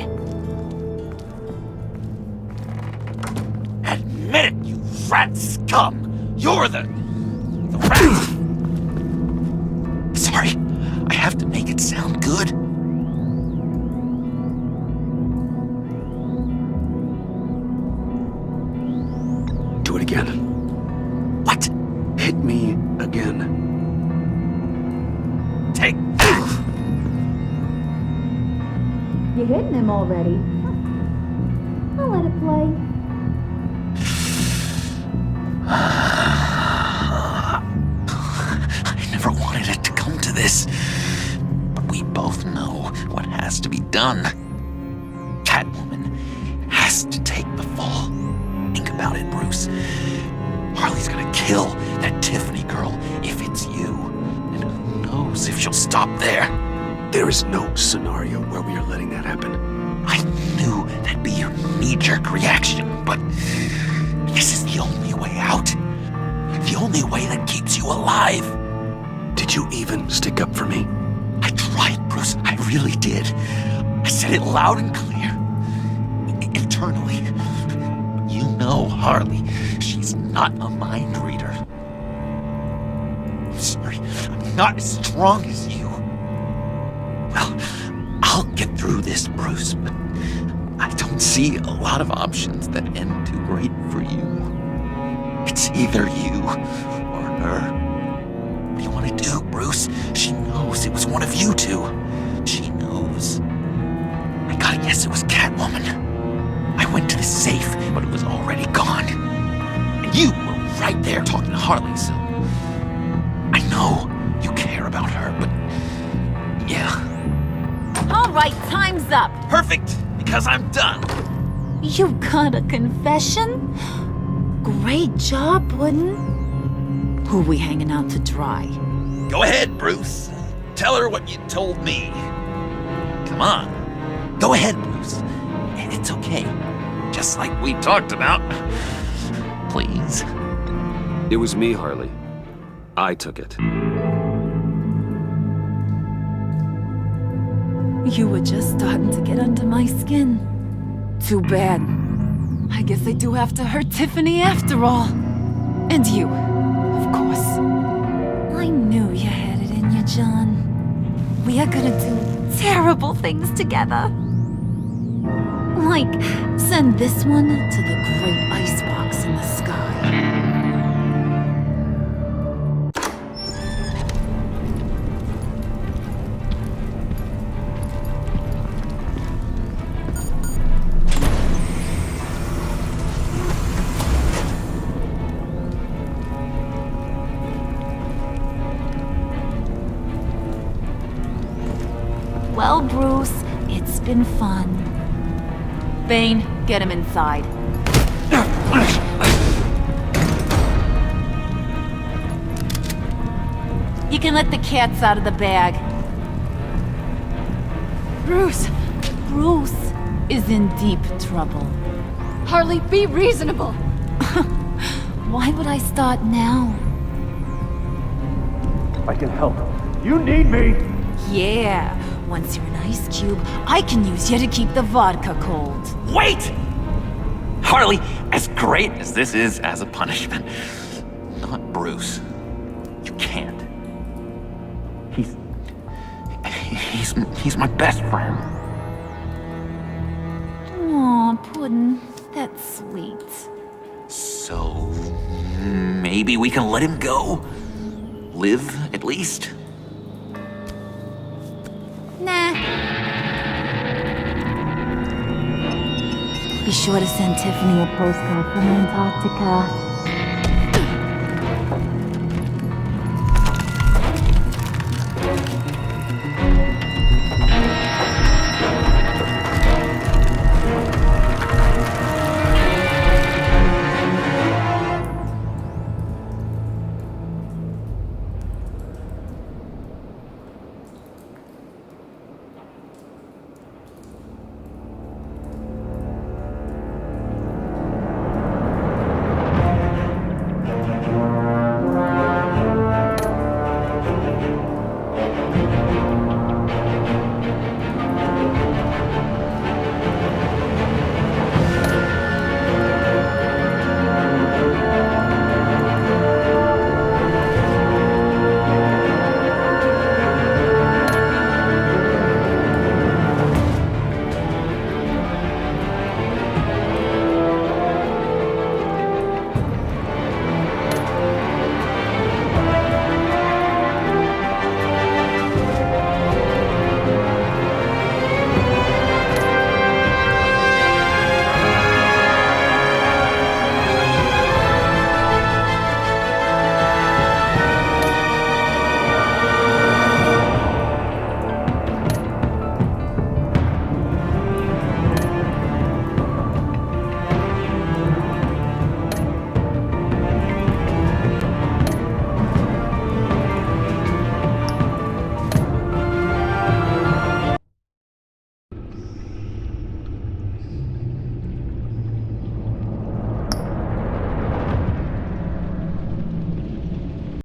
Admit it, you rat scum! You're the rat! Sorry, I have to make it sound good. Do it again. What? Hit me again. Take that! You're hitting him already. I'll let it play. I never wanted it to come to this. But we both know what has to be done. Catwoman has to take the fall. Think about it, Bruce. Harley's gonna kill that Tiffany girl if it's you. And who knows if she'll stop there. There is no scenario where we are letting that happen. I knew that'd be your knee-jerk reaction, but this is the only way out. The only way that keeps you alive. Did you even stick up for me? I tried, Bruce. I really did. I said it loud and clear. Internally. You know Harley. She's not a mind reader. Sorry, I'm not as strong as you. Well, I'll get through this, Bruce, but I don't see a lot of options that end too great for you. It's either you or her. What do you want to do, Bruce? She knows it was one of you two. She knows. I gotta guess it was Catwoman. I went to the safe, but it was already gone. And you were right there talking to Harley, so... I know you care about her, but... yeah. All right, time's up. Perfect, because I'm done. You got a confession? Great job, Puddin'. Who we hanging out to dry? Go ahead, Bruce. Tell her what you told me. Come on. Go ahead, Bruce. It's okay. Just like we talked about. Please. It was me, Harley. I took it. You were just starting to get under my skin. Too bad. I guess I do have to hurt Tiffany after all. And you, of course. I knew you had it in you, John. We are gonna do terrible things together. Like, send this one to the great icebox in the sky. Well, Bruce, it's been fun. Bane, get him inside. You can let the cats out of the bag. Bruce! Bruce is in deep trouble. Harley, be reasonable! Why would I start now? I can help. You need me! Yeah, once you're an ice cube, I can use you to keep the vodka cold. Wait! Harley, as great as this is as a punishment, not Bruce. You can't. He's my best friend. Aw, Puddin', that's sweet. So, maybe we can let him go? Live, at least? Nah. Be sure to send Tiffany a postcard from Antarctica.